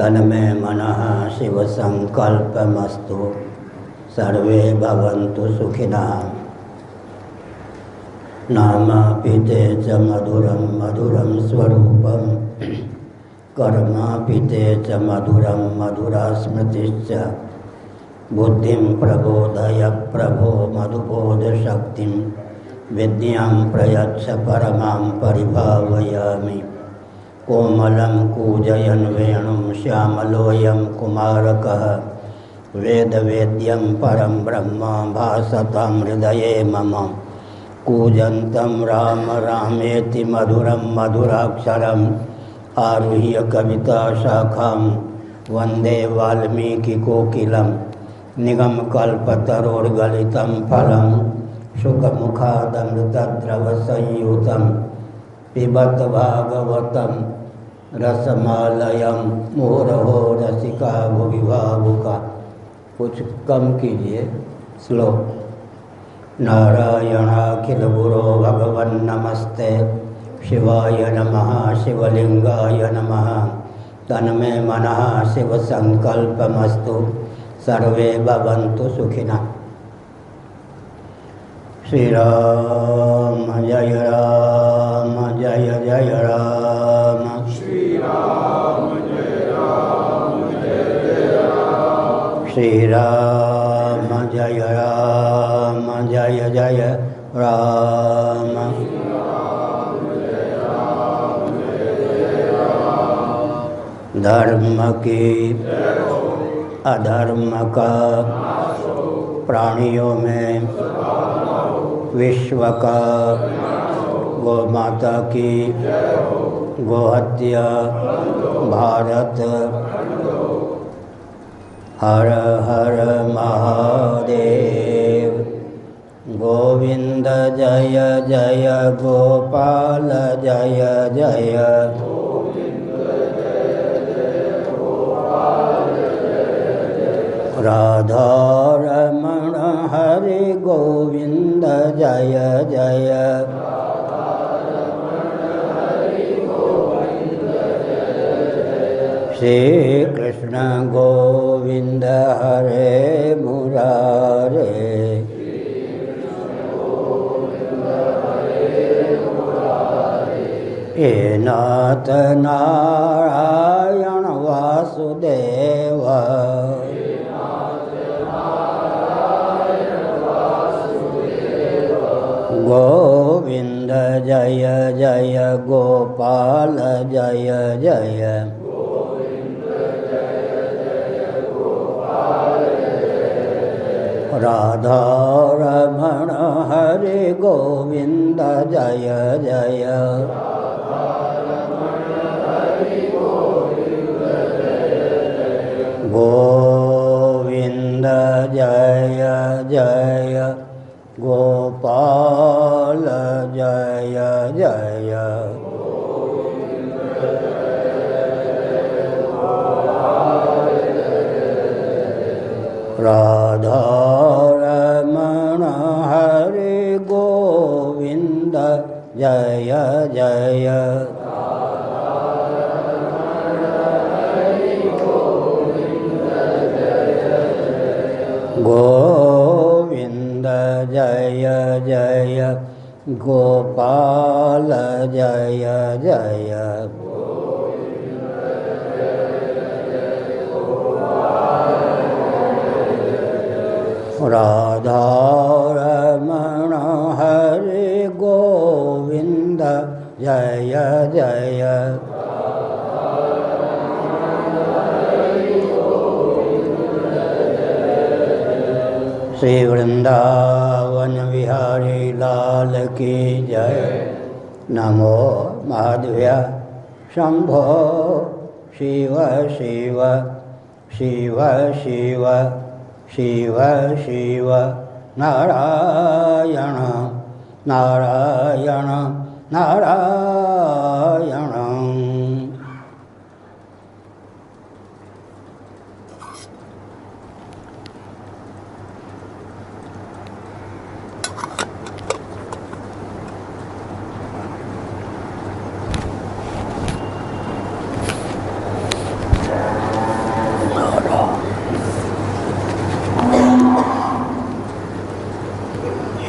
तन्मे मनः शिवसङ्कल्पमस्तु। सर्वे भवन्तु सुखिनः। नामापि च मधुरं मधुरं स्वरूपं, कर्मापि च मधुरं मधुरा स्मृतिश्च। बुद्धिं प्रबोधय प्रभो मधुबोधशक्तिं, विद्यां प्रयच्छ परमां परिभावयामि। कोमलं कूजयन् वेणुं श्यामलोऽयं कुमारकः, वेदवेद्यं परं ब्रह्म भासतां हृदये मम। कूजन्तं राम रामेति मधुरं मधुराक्षरम्, आरुह्य कविताशाखां वन्दे वाल्मीकिकोकिलं। निगमकल्पतरोर्गलितं फलं, शुकमुखादमृतद्रवसंयुतं। पिबत भागवतं रसमालयं, मुहुरहो रसिका भुवि भावुका। कुछ कम कीजिए श्लोक। नारायणाखिल गुरो भगवन् नमस्ते, शिवाय नमः शिवलिंगाय नमः। तन्मे मनः शिवसङ्कल्पमस्तु। सर्वे भवन्तु सुखिनः। श्री राम जय राम जय जय राम। श्री राम जय राम जय जय राम। श्री राम जय राम जय जय राम। धर्म की अधर्म का प्राणियों में, विश्व का गौ माता की गोहत्या भारत। हर हर महादेव। गोविंद जय जय गोपाल जय जय। राधा रमण हरि गोविंद जय जय। श्री कृष्ण गोविंद हरे मुरारे। हे नाथ नारायण वासुदेव। गोविंद जय जय गोपाल जय जय। राधा रमण हरि गोविंद जय जय। गोविंद जय जय गोपाल जय जय। राधा रमण हरि गोविंद जय जय। गोविंद जय जय गोपाल जय जय। राधा रमण हरि गोविंद जय जय। श्री वृंदावन विहारी लाल की जय। नमो माधव्य शंभो शिव शिव शिव शिव शिव शिव नारायण नारायण नारायण।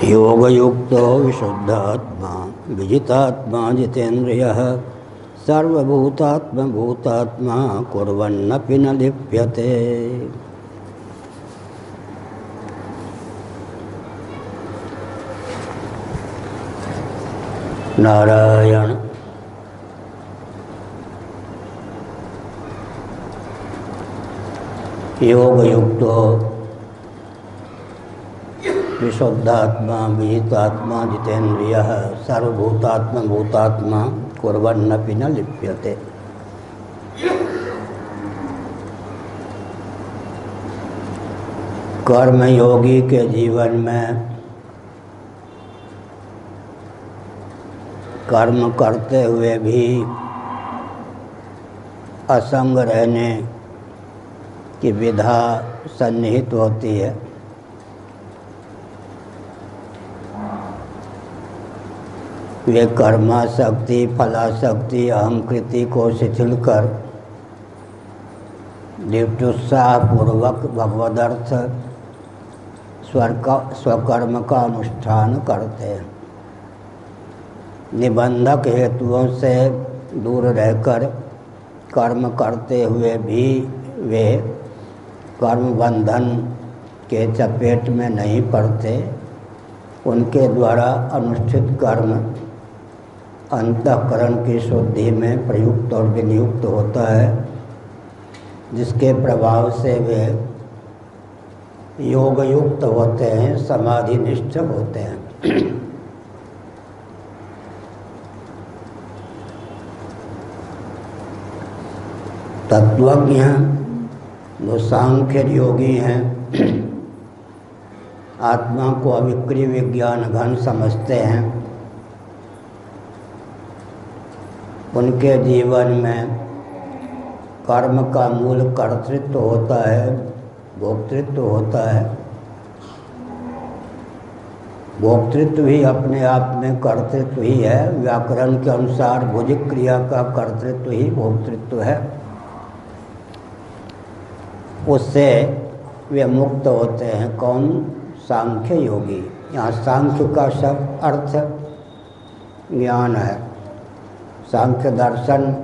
योगयुक्तो विशुद्धात्मा विजितात्मा जितेन्द्रियः सर्वभूतात्मभूतात्मा कुर्वन्नपि न लिप्यते। नारायण। योगयुक्तो विशुद्धात्मा विजितात्मा जितेन्द्रियः सर्वभूतात्मा भूतात्मा कुर्वन्नपि न लिप्यते। कर्मयोगी के जीवन में कर्म करते हुए भी असंग रहने की विधा सन्निहित होती है। वे कर्मासक्ति फलासक्ति अहंकृति को शिथिल कर दृढ़ोत्साहपूर्वक भगवदर्थ स्वकर्म का अनुष्ठान करते हैं। निबंधक हेतुओं से दूर रहकर कर्म करते हुए भी वे कर्म बंधन के चपेट में नहीं पड़ते। उनके द्वारा अनुष्ठित कर्म अंतःकरण की शुद्धि में प्रयुक्त और विनियुक्त होता है, जिसके प्रभाव से वे योगयुक्त होते हैं, समाधिनिष्ठ होते हैं। तत्वज्ञ जो सांख्य योगी हैं आत्मा को अविक्रिय विज्ञान घन समझते हैं। उनके जीवन में कर्म का मूल कर्तृत्व होता है, भोक्तृत्व होता है। भोक्तृत्व भी अपने आप में कर्तृत्व ही है। व्याकरण के अनुसार भुजिक क्रिया का कर्तृत्व ही भोक्तृत्व है। उससे वे मुक्त होते हैं। कौन? सांख्य योगी। यहाँ सांख्य का शब्द अर्थ ज्ञान है। सांख्य दर्शन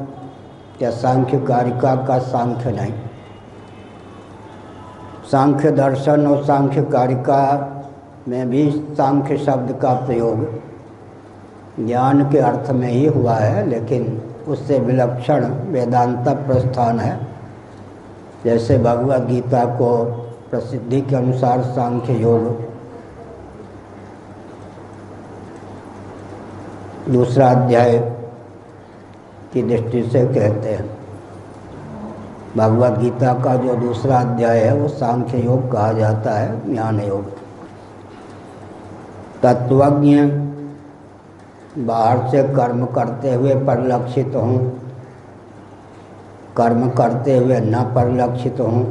या सांख्य कारिका का सांख्य नहीं। सांख्य दर्शन और सांख्य कारिका में भी सांख्य शब्द का प्रयोग ज्ञान के अर्थ में ही हुआ है, लेकिन उससे विलक्षण वेदांत प्रस्थान है। जैसे भगवद गीता को प्रसिद्धि के अनुसार सांख्य योग दूसरा अध्याय की दृष्टि से कहते हैं। भगवद गीता का जो दूसरा अध्याय है वो सांख्य योग कहा जाता है, ज्ञान योग। तत्वज्ञ बाहर से कर्म करते हुए परिलक्षित हों, कर्म करते हुए न परिलक्षित हों,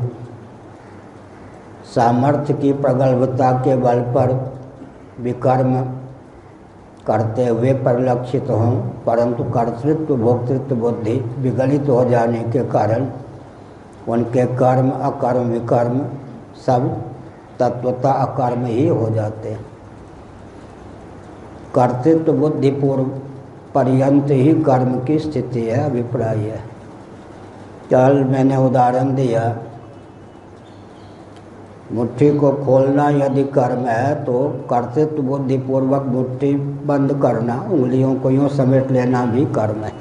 सामर्थ्य की प्रगल्भता के बल पर विकर्म करते हुए परिलक्षित हों, परंतु कर्तृत्व भोक्तृत्व बुद्धि विगलित हो जाने के कारण उनके कर्म अकर्म विकर्म सब तत्वतः अकर्म ही हो जाते हैं। कर्तृत्व बुद्धि पूर्व पर्यंत ही कर्म की स्थिति है, अभिप्राय है। कल मैंने उदाहरण दिया, मुट्ठी को खोलना यदि कर्म है तो कर्तृत्व बुद्धि पूर्वक मुट्ठी बंद करना, उंगलियों को यूँ समेट लेना भी कर्म है।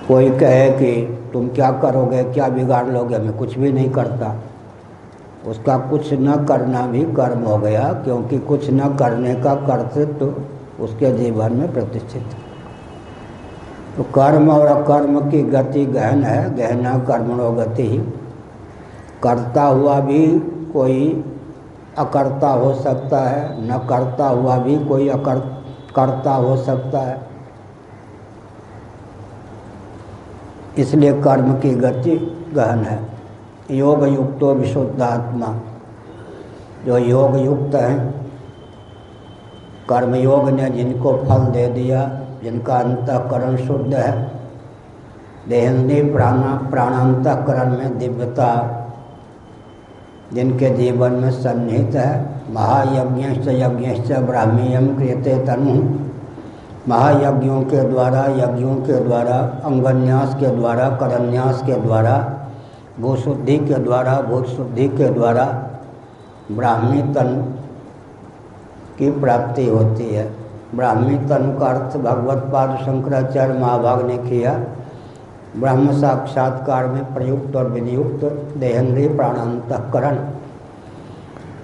कोई कहे कि तुम क्या करोगे, क्या बिगाड़ लोगे, मैं कुछ भी नहीं करता, उसका कुछ न करना भी कर्म हो गया, क्योंकि कुछ न करने का कर्तृत्व उसके जीवन में प्रतिष्ठित है। तो कर्म और अकर्म की गति गहन है। गहना कर्मणो गति ही। करता हुआ भी कोई अकर्ता हो सकता है, न करता हुआ भी कोई करता हो सकता है। इसलिए कर्म की गति गहन है। योग युक्तो विशुद्धात्मा, जो योग युक्त हैं, कर्मयोग ने जिनको फल दे दिया, जिनका अंतःकरण शुद्ध है, देहेंद्रिय प्राणांतःकरण में दिव्यता जिनके जीवन में सन्निहित है। महायज्ञश्च यज्ञश्च ब्राह्मीयम क्रियते तनु। महायज्ञों के द्वारा, यज्ञों के द्वारा, अंगन्यास के द्वारा, करन्यास के द्वारा, भूशुद्धि के द्वारा, भूत शुद्धि के द्वारा ब्राह्मी तन की प्राप्ति होती है। ब्राह्मी तन का अर्थ भगवत पाद शंकराचार्य महाभाग ने किया। ब्रह्म साक्षात्कार में प्रयुक्त और विनियुक्त देहेंद्रिय प्राणांतःकरण।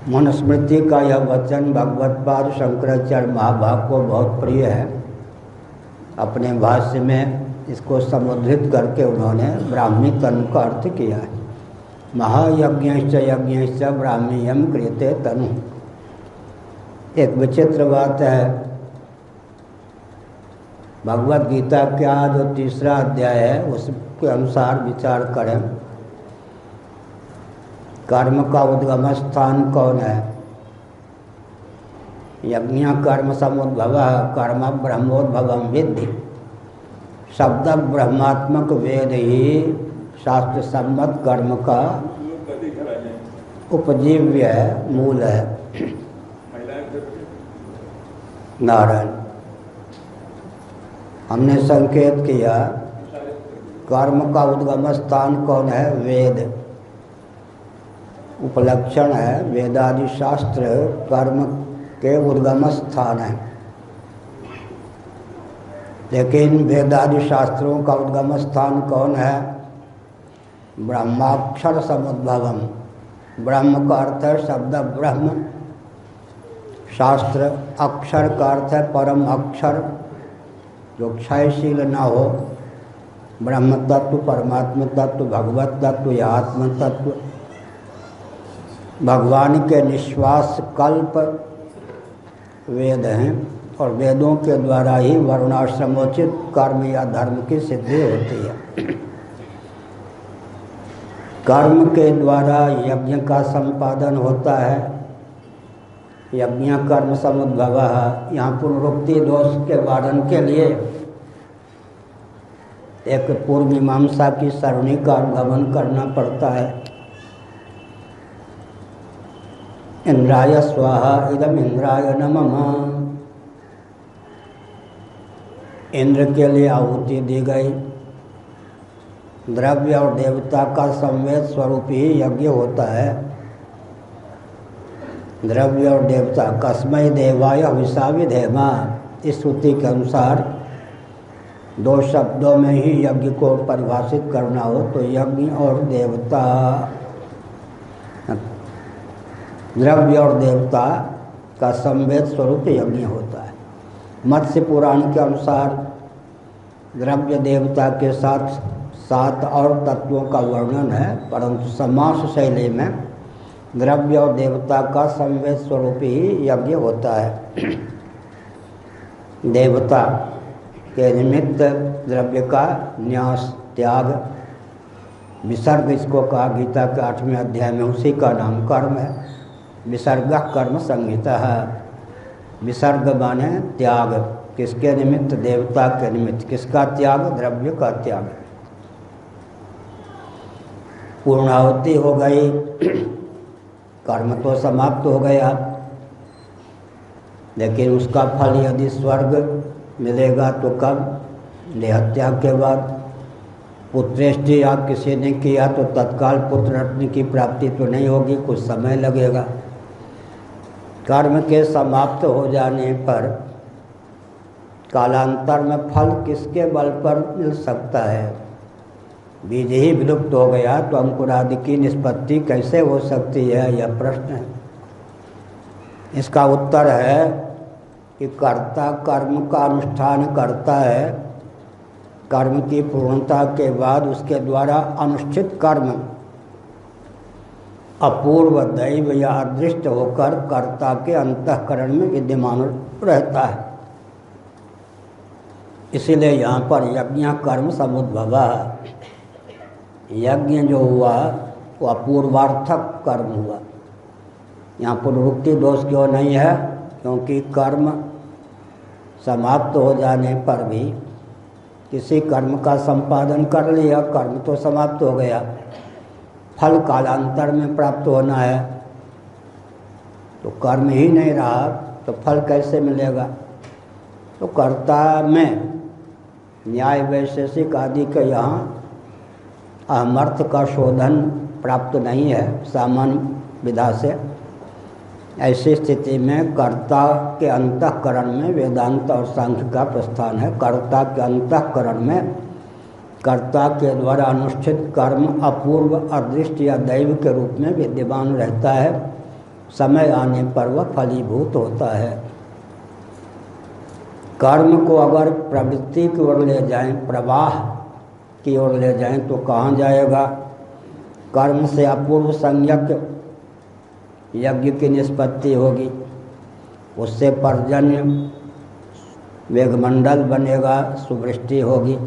मनुस्मृति का यह वचन भगवत पाद शंकराचार्य महाभाग को बहुत प्रिय है। अपने भाष्य में इसको समुद्रित करके उन्होंने ब्राह्मी तनु का अर्थ किया है। महायज्ञश्च यज्ञश्च ब्राह्मीयम क्रियते तनु। एक विचित्र बात है, भगवत गीता का जो तीसरा अध्याय है उसके अनुसार विचार करें। कर्म का उद्गम स्थान कौन है? यज्ञ कर्म समुद्भव कर्म ब्रह्मोद्भवम विद्धि। शब्द ब्रह्मात्मक वेद ही शास्त्र सम्मत कर्म का उपजीव्य है, मूल है। नारायण, हमने संकेत किया कर्म का उद्गम स्थान कौन है? वेद। उपलक्षण है, वेदादि शास्त्र कर्म के उद्गम स्थान है। लेकिन वेदादि शास्त्रों का उद्गम स्थान कौन है? ब्रह्माक्षर समुद्भवम। ब्रह्म का अर्थ है शब्द ब्रह्म, शास्त्र अक्षर का अर्थ है परम अक्षर जो क्षयशील न हो। ब्रह्म तत्व, परमात्म तत्व, भगवत तत्व या आत्म तत्व, भगवान के निश्वास कल्प वेद हैं और वेदों के द्वारा ही वर्णाश्रमोचित कर्म या धर्म की सिद्धि होती है। कर्म के द्वारा यज्ञ का संपादन होता है। यज्ञ कर्म समुद्भव। यहाँ पुनरुक्ति दोष के वारण के लिए एक पूर्व मीमांसा की सरणी का अनुगमन करना पड़ता है। इंद्राय स्वाहा इदम इंद्राय नमः। इंद्र के लिए आहुति दी गई। द्रव्य और देवता का संवेद स्वरूप ही यज्ञ होता है। द्रव्य और देवता कस्मै देवाय हविषा विधेमा। इस श्रुति के अनुसार दो शब्दों में ही यज्ञ को परिभाषित करना हो तो यज्ञ और देवता, द्रव्य और देवता का संवेद स्वरूप यज्ञ होता है। मत्स्य पुराण के अनुसार द्रव्य देवता के साथ 7 और तत्वों का वर्णन है, परंतु समास शैली में द्रव्य और देवता का संवेद स्वरूप ही यज्ञ होता है। देवता के निमित्त द्रव्य का न्यास, त्याग, विसर्ग इसको कहा गीता के 8वें अध्याय में, उसी का नाम कर्म है। विसर्ग कर्म संहिता है। विसर्ग माने त्याग, किसके निमित्त? देवता के निमित्त। किसका त्याग? द्रव्य का त्याग। पूर्णाहुति हो गई, कर्म तो समाप्त हो गया, लेकिन उसका फल यदि स्वर्ग मिलेगा तो कब? देहत्याग के बाद। पुत्रेष्टि याग किसी ने किया तो तत्काल पुत्र रत्न की प्राप्ति तो नहीं होगी, कुछ समय लगेगा। कर्म के समाप्त हो जाने पर कालांतर में फल किसके बल पर मिल सकता है? बीज ही विलुप्त हो गया तो अंकुरादि की निष्पत्ति कैसे हो सकती है, यह प्रश्न है। इसका उत्तर है कि कर्ता कर्म का अनुष्ठान करता है। कर्म की पूर्णता के बाद उसके द्वारा अनुष्ठित कर्म अपूर्व दैव या अदृष्ट होकर कर्ता के अंतःकरण में विद्यमान रहता है। इसीलिए यहाँ पर यज्ञ कर्म समुद्भव। यज्ञ जो हुआ वो अपूर्वार्थक कर्म हुआ। यहाँ पुनरुक्ति दोष क्यों नहीं है? क्योंकि कर्म समाप्त हो जाने पर भी किसी कर्म का संपादन कर लिया, कर्म तो समाप्त हो गया। फल कालांतर में प्राप्त होना है, तो कर्म ही नहीं रहा तो फल कैसे मिलेगा। तो कर्ता में न्याय वैशेषिक आदि के यहाँ अहमर्थ का शोधन प्राप्त नहीं है सामान्य विधा से। ऐसी स्थिति में कर्ता के अंतःकरण में वेदांत और सांख्य का प्रस्थान है। कर्ता के अंतःकरण में कर्ता के द्वारा अनुष्ठित कर्म अपूर्व, अदृष्ट या दैव के रूप में विद्यमान रहता है। समय आने पर वह फलीभूत होता है। कर्म को अगर प्रवृत्ति की ओर ले जाएं, प्रवाह की ओर ले जाएं तो कहाँ जाएगा। कर्म से अपूर्व संज्ञक यज्ञ की निष्पत्ति होगी, उससे पर्जन्य मेघमंडल बनेगा, सुवृष्टि होगी।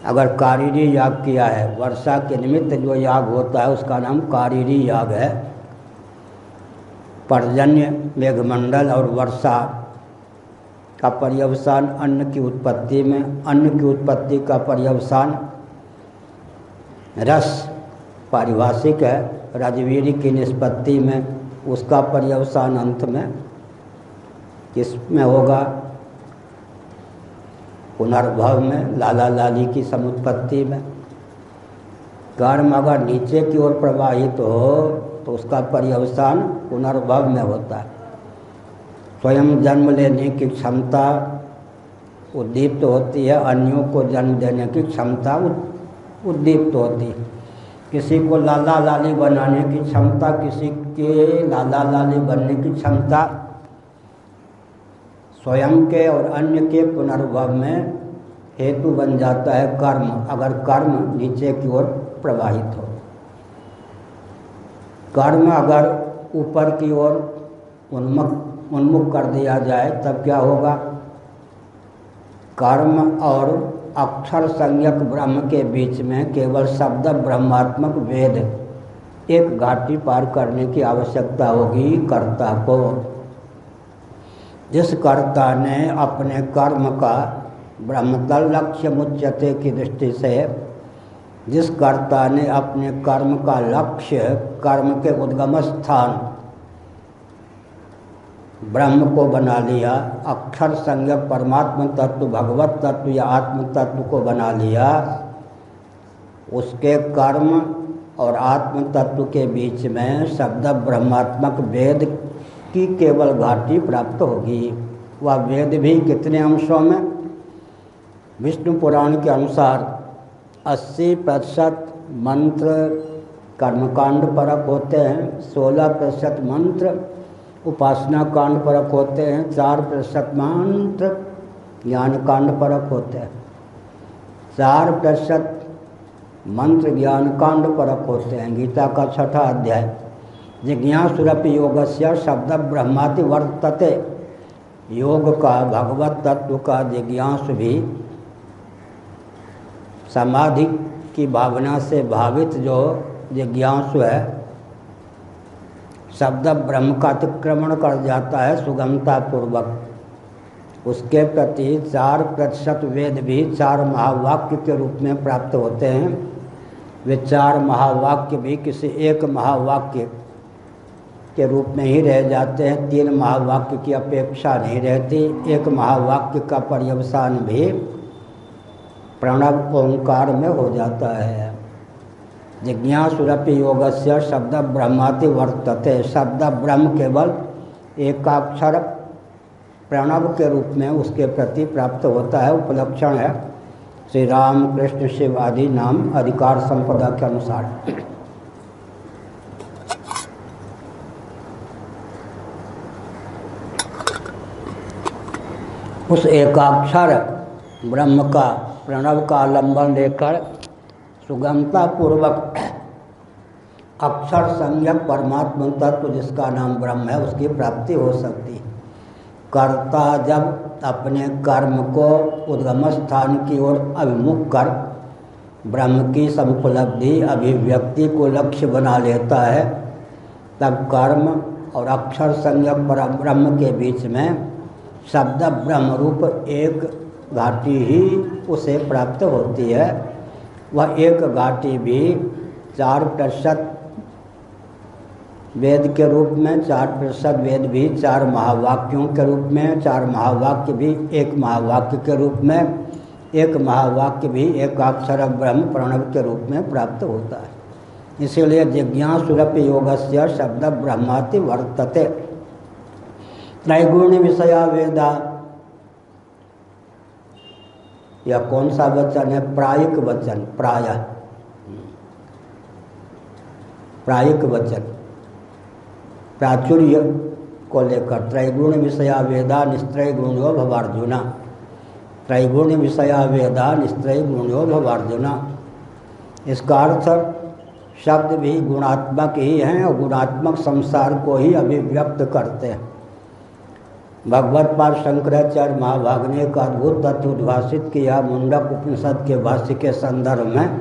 अगर कारीरी याग किया है, वर्षा के निमित्त जो याग होता है उसका नाम कारीरी याग है। पर्जन्य, मेघमंडल और वर्षा का पर्यवसान अन्न की उत्पत्ति में, अन्न की उत्पत्ति का पर्यवसान रस पारिभाषिक है, रजवीरी की निष्पत्ति में, उसका पर्यवसान अंत में किस में होगा, पुनर्भव में, लाला लाली की समुत्पत्ति में। कर्म अगर नीचे की ओर प्रवाहित हो तो उसका पर्यवसान पुनर्भव में होता है। स्वयं जन्म लेने की क्षमता उद्दीप्त होती है, अन्यों को जन्म देने की क्षमता उद्दीप्त होती है। किसी को लाला लाली बनाने की क्षमता, किसी के लाला लाली बनने की क्षमता स्वयं के और अन्य के पुनर्भव में हेतु बन जाता है कर्म, अगर कर्म नीचे की ओर प्रवाहित हो। कर्म अगर ऊपर की ओर उन्मुख कर दिया जाए तब क्या होगा। कर्म और अक्षर संज्ञक ब्रह्म के बीच में केवल शब्द ब्रह्मात्मक वेद एक घाटी पार करने की आवश्यकता होगी कर्ता को। जिस कर्ता ने अपने कर्म का ब्रह्मतल लक्ष्य मुच्यते की दृष्टि से, जिस कर्ता ने अपने कर्म का लक्ष्य, कर्म के उद्गम स्थान ब्रह्म को बना लिया, अक्षर संज्ञक परमात्म तत्व, भगवत तत्व या आत्म तत्व को बना लिया, उसके कर्म और आत्म तत्व के बीच में शब्द ब्रह्मात्मक वेद की केवल घाटी प्राप्त होगी। वह वेद भी कितने अंशों में, विष्णु पुराण के अनुसार 80% मंत्र कर्मकांड परक होते हैं, 16% मंत्र उपासना कांड परक होते हैं, 4% मंत्र ज्ञान कांड परक होते हैं, 4% मंत्र ज्ञान कांड परक होते हैं। गीता का 6ठा अध्याय, जिज्ञासुरपि योगस्य शब्द ब्रह्माति वर्तते। योग का, भगवत तत्व का जिज्ञासु भी समाधि की भावना से भावित जो जिज्ञासु है, शब्द ब्रह्म का अतिक्रमण कर जाता है सुगमता पूर्वक। उसके प्रति 4% वेद भी 4 महावाक्य के रूप में प्राप्त होते हैं। वे 4 महावाक्य भी किसी एक महावाक्य के रूप में ही रह जाते हैं, 3 महावाक्य की अपेक्षा नहीं रहती। एक महावाक्य का पर्यवसान भी प्रणव ओंकार में हो जाता है। जिज्ञासुरपि योगस्य शब्द ब्रह्माति वर्तते। शब्द ब्रह्म केवल एकाक्षर प्रणव के रूप में उसके प्रति प्राप्त होता है। उपलक्षण है श्री राम कृष्ण शिव आदि नाम अधिकार संपदा के अनुसार। उस एकाक्षर ब्रह्म का, प्रणव का आलंबन लेकर सुगमता पूर्वक अक्षर संज्ञक परमात्म तत्व जिसका नाम ब्रह्म है उसकी प्राप्ति हो सकती है। कर्ता जब अपने कर्म को उद्गम स्थान की ओर अभिमुख कर ब्रह्म की समुपलब्धि, अभिव्यक्ति को लक्ष्य बना लेता है, तब कर्म और अक्षर संज्ञक ब्रह्म के बीच में शब्द ब्रह्म रूप एक घाटी ही उसे प्राप्त होती है। वह एक घाटी भी 4% वेद के रूप में, 4% वेद भी 4 महावाक्यों के रूप में, 4 महावाक्य भी 1 महावाक्य के रूप में, 1 महावाक्य भी एकाक्षर ब्रह्म प्रणव के रूप में प्राप्त होता है। इसीलिए जिज्ञासुरपि योगस्य शब्द ब्रह्माति वर्तते। त्रैगुण्य विषया वेदा, यह कौन सा वचन है? प्रायिक वचन, प्रायिक वचन, प्राचुर्य को लेकर। त्रैगुण विषया वेदा निस्त्रय गुण्यो भवार्जुना, त्रैगुण विषया वेदा निस्त्रय गुण्यो भवार्जुना। इसका अर्थ शब्द भी गुणात्मक ही हैं और गुणात्मक संसार को ही अभिव्यक्त करते हैं। भगवत पाद शंकराचार्य महाभाग ने एक अद्भुत तत्व उद्भाषित किया मुंडक उपनिषद के भाष्य के संदर्भ में।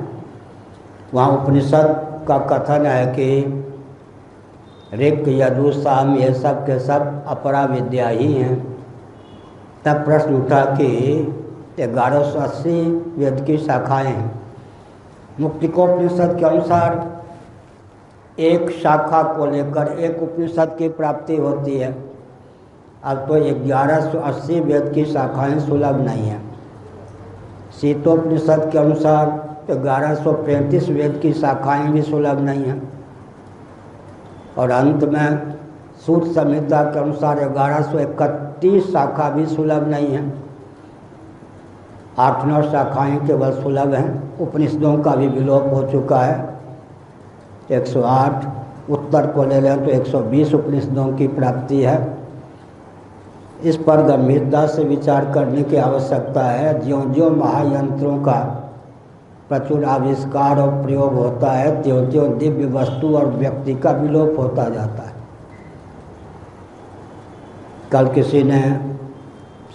वहाँ उपनिषद का कथन है कि ऋक् यजु साम ये सब के सब अपरा विद्या ही हैं। तब प्रश्न उठा कि 1180 वेद की शाखाएँ हैं। मुक्तिकोपनिषद के अनुसार एक शाखा को लेकर एक उपनिषद की प्राप्ति होती है। अब तो 1180 वेद की शाखाएँ सुलभ नहीं हैं। शीतोपनिषद के अनुसार 1135 वेद की शाखाएँ भी सुलभ नहीं हैं। और अंत में सूत संहिता के अनुसार 1131 शाखा भी सुलभ नहीं है। 8-9 शाखाएँ केवल सुलभ हैं। उपनिषदों का भी विलोप हो चुका है। 108 उत्तर को ले लें तो 120 उपनिषदों की प्राप्ति है। इस पर गंभीरता से विचार करने की आवश्यकता है। ज्यों ज्यों महायंत्रों का प्रचुर आविष्कार और प्रयोग होता है त्यों त्यों दिव्य वस्तु और व्यक्ति का विलोप होता जाता है। कल किसी ने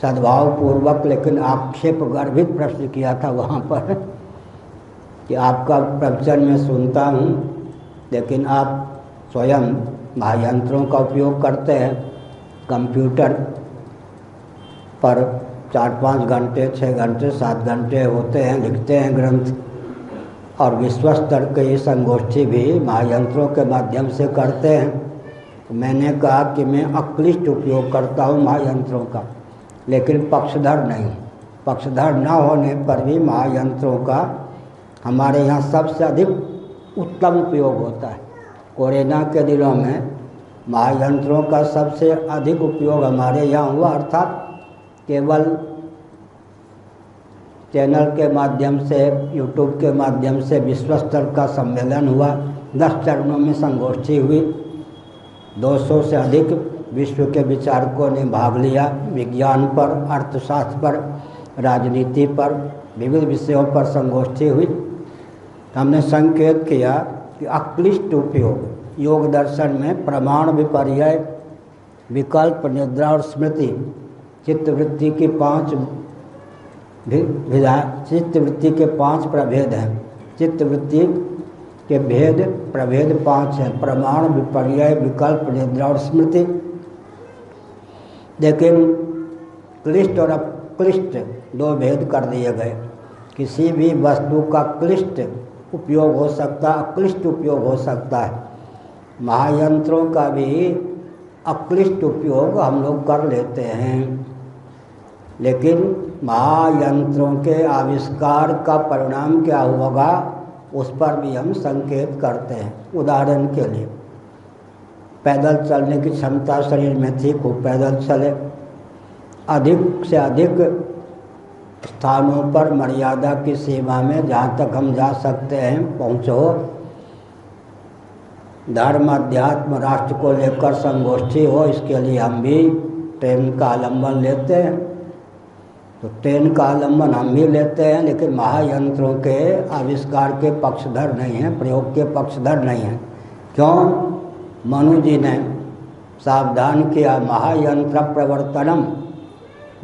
सद्भावपूर्वक लेकिन आक्षेप गर्भित प्रश्न किया था वहाँ पर कि आपका प्रवचन मैं सुनता हूँ लेकिन आप स्वयं महायंत्रों का उपयोग करते हैं। कंप्यूटर पर 4-5 घंटे 6 घंटे 7 घंटे होते हैं, लिखते हैं ग्रंथ, और विश्व स्तर की संगोष्ठी भी महायंत्रों के माध्यम से करते हैं। तो मैंने कहा कि मैं अक्लिष्ट उपयोग करता हूँ महायंत्रों का, लेकिन पक्षधर नहीं। पक्षधर न होने पर भी महायंत्रों का हमारे यहाँ सबसे अधिक उत्तम उपयोग होता है। कोरोना के दिनों में महायंत्रों का सबसे अधिक उपयोग हमारे यहाँ हुआ, अर्थात केवल चैनल के माध्यम से, यूट्यूब के माध्यम से विश्व स्तर का सम्मेलन हुआ। 10 चरणों में संगोष्ठी हुई। 200 से अधिक विश्व के विचारकों ने भाग लिया। विज्ञान पर, अर्थशास्त्र पर, राजनीति पर, विविध विषयों पर संगोष्ठी हुई। हमने संकेत किया कि अक्लिष्ट उपयोग, योग दर्शन में प्रमाण, विपर्यय, विकल्प, निद्रा और स्मृति, चित्तवृत्ति की 5 चित्तवृत्ति के 5 प्रभेद हैं। चित्तवृत्ति के प्रभेद 5 हैं: प्रमाण, विपर्यय, विकल्प, निद्रा और स्मृति। लेकिन क्लिष्ट और अक्लिष्ट 2 भेद कर दिए गए। किसी भी वस्तु का क्लिष्ट उपयोग हो सकता है, अक्लिष्ट उपयोग हो सकता है। महायंत्रों का भी अक्लिष्ट उपयोग हम लोग कर लेते हैं, लेकिन महायंत्रों के आविष्कार का परिणाम क्या होगा उस पर भी हम संकेत करते हैं। उदाहरण के लिए, पैदल चलने की क्षमता शरीर में थी, खूब पैदल चले, अधिक से अधिक स्थानों पर मर्यादा की सीमा में जहाँ तक हम जा सकते हैं पहुँचो। धर्म, अध्यात्म, राष्ट्र को लेकर संगोष्ठी हो, इसके लिए हम भी ट्रेन का आलम्बन लेते हैं। तो ट्रेन का आलम्बन हम भी लेते हैं, लेकिन महायंत्रों के आविष्कार के पक्षधर नहीं हैं, प्रयोग के पक्षधर नहीं हैं। क्यों? मनु जी ने सावधान किया, महायंत्र प्रवर्तनम,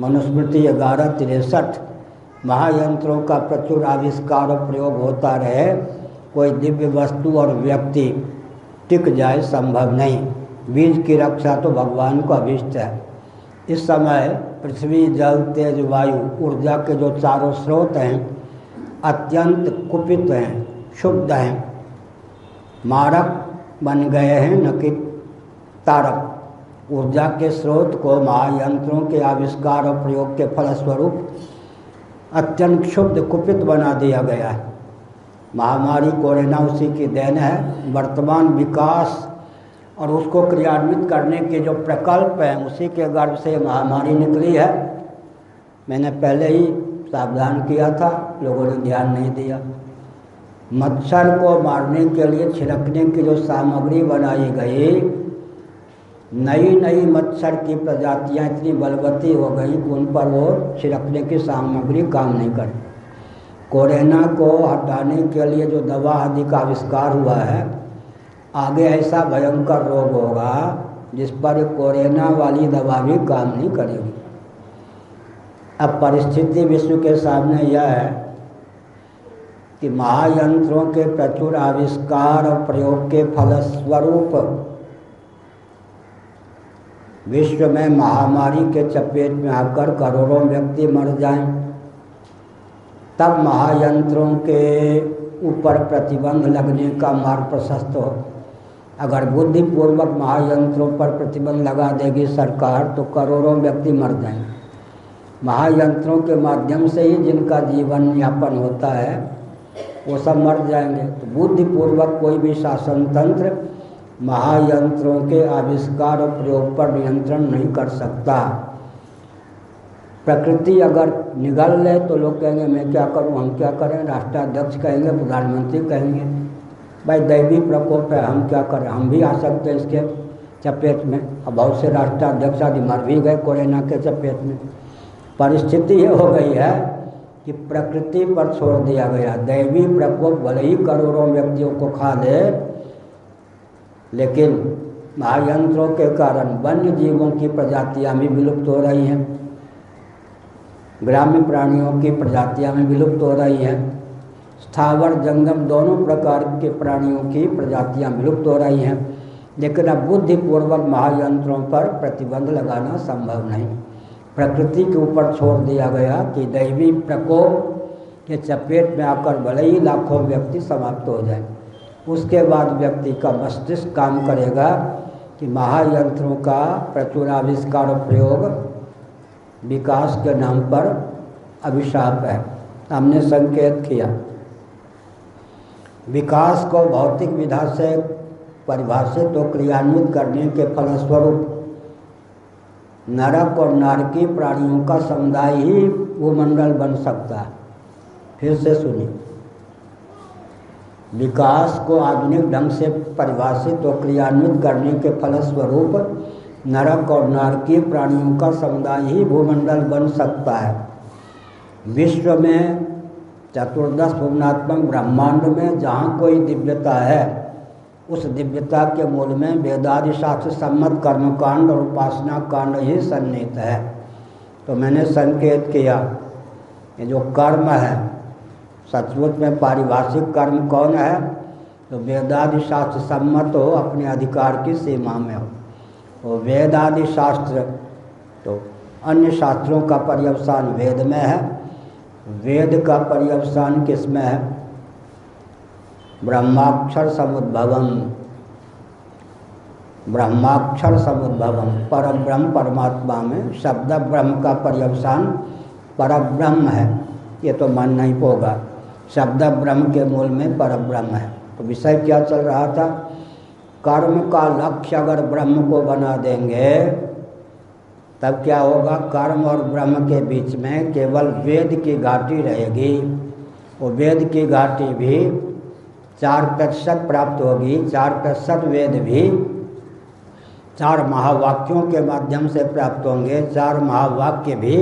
मनुस्मृति 1163। महायंत्रों का प्रचुर आविष्कार और प्रयोग होता रहे, कोई दिव्य वस्तु और व्यक्ति टिक जाए संभव नहीं। बीज की रक्षा तो भगवान को अभीष्ट है। इस समय पृथ्वी, जल, तेज, वायु, ऊर्जा के जो चारों स्रोत हैं अत्यंत कुपित हैं, क्षुब्ध हैं। मारक बन गए हैं न कि तारक। ऊर्जा के स्रोत को महायंत्रों के आविष्कार और प्रयोग के फलस्वरूप अत्यंत क्षुब्ध कुपित बना दिया गया है। महामारी कोरोना उसी की देन है। वर्तमान विकास और उसको क्रियान्वित करने के जो प्रकल्प हैं उसी के गर्भ से महामारी निकली है। मैंने पहले ही सावधान किया था, लोगों ने ध्यान नहीं दिया। मच्छर को मारने के लिए छिड़कने की जो सामग्री बनाई गई, नई नई मच्छर की प्रजातियां इतनी बलवती हो गई कि उन पर वो छिड़कने की सामग्री काम नहीं करती। कोरोना को हटाने के लिए जो दवा आदि का आविष्कार हुआ है, आगे ऐसा भयंकर रोग होगा जिस पर कोरोना वाली दवा भी काम नहीं करेगी। अब परिस्थिति विश्व के सामने यह है कि महायंत्रों के प्रचुर आविष्कार और प्रयोग के फलस्वरूप विश्व में महामारी के चपेट में आकर करोड़ों व्यक्ति मर जाएं, तब महायंत्रों के ऊपर प्रतिबंध लगने का मार्ग प्रशस्त हो। अगर बुद्धिपूर्वक महायंत्रों पर प्रतिबंध लगा देगी सरकार तो करोड़ों व्यक्ति मर जाएंगे। महायंत्रों के माध्यम से ही जिनका जीवन यापन होता है वो सब मर जाएंगे। तो बुद्धिपूर्वक कोई भी शासन तंत्र महायंत्रों के आविष्कार और प्रयोग पर नियंत्रण नहीं कर सकता। प्रकृति अगर निगल ले तो लोग कहेंगे मैं क्या करूं, हम क्या करें। राष्ट्राध्यक्ष कहेंगे, प्रधानमंत्री कहेंगे भाई दैवी प्रकोप है, हम क्या करें, हम भी आ सकते हैं इसके चपेट में। अब बहुत से राष्ट्राध्यक्ष आदि मर भी गए कोरोना के चपेट में। परिस्थिति ये हो गई है कि प्रकृति पर छोड़ दिया गया। दैवी प्रकोप भले ही करोड़ों व्यक्तियों को खा ले, लेकिन महायंत्रों के कारण वन्य जीवों की प्रजातियां भी विलुप्त हो रही हैं, ग्राम्य प्राणियों की प्रजातियां भी विलुप्त हो रही हैं, स्थावर जंगम दोनों प्रकार के प्राणियों की प्रजातियां विलुप्त हो रही हैं। लेकिन अब बुद्धिपूर्वक महायंत्रों पर प्रतिबंध लगाना संभव नहीं। प्रकृति के ऊपर छोड़ दिया गया कि दैवी प्रकोप के चपेट में आकर भले ही लाखों व्यक्ति समाप्त हो जाए, उसके बाद व्यक्ति का मस्तिष्क काम करेगा कि महायंत्रों का प्रचुर आविष्कार और प्रयोग विकास के नाम पर अभिशाप है। हमने संकेत किया विकास को भौतिक विधा से परिभाषित और क्रियान्वित करने के फलस्वरूप नरक और नारकी प्राणियों का समुदाय ही भूमंडल बन सकता है। फिर से सुनिए, विकास को आधुनिक ढंग से परिभाषित और क्रियान्वित करने के फलस्वरूप नरक और नारकीय प्राणियों का समुदाय ही भूमंडल बन सकता है। विश्व में चतुर्दश भुवनात्मक ब्रह्मांड में जहाँ कोई दिव्यता है, उस दिव्यता के मूल में वेदादि शास्त्र सम्मत कर्मकांड और उपासना कांड ही सन्निहित है। तो मैंने संकेत किया ये जो कर्म है सचमुच में पारिभाषिक कर्म कौन है, तो वेदादि शास्त्र सम्मत हो, अपने अधिकार की सीमा में हो। वो वेद आदि शास्त्र तो अन्य शास्त्रों का पर्यवसान वेद में है। वेद का पर्यवसान किस में है? ब्रह्माक्षर समुद्भवम, ब्रह्माक्षर समुद्भवम, परब्रह्म परमात्मा में शब्द ब्रह्म का पर्यवसान परब्रह्म है। ये तो मानना ही होगा, शब्द ब्रह्म के मूल में परब्रह्म है। तो विषय क्या चल रहा था? कर्म का लक्ष्य अगर ब्रह्म को बना देंगे तब क्या होगा? कर्म और ब्रह्म के बीच में केवल वेद की घाटी रहेगी। वो वेद की घाटी भी 4% प्राप्त होगी। 4% वेद भी 4 महावाक्यों के माध्यम से प्राप्त होंगे। 4 महावाक्य भी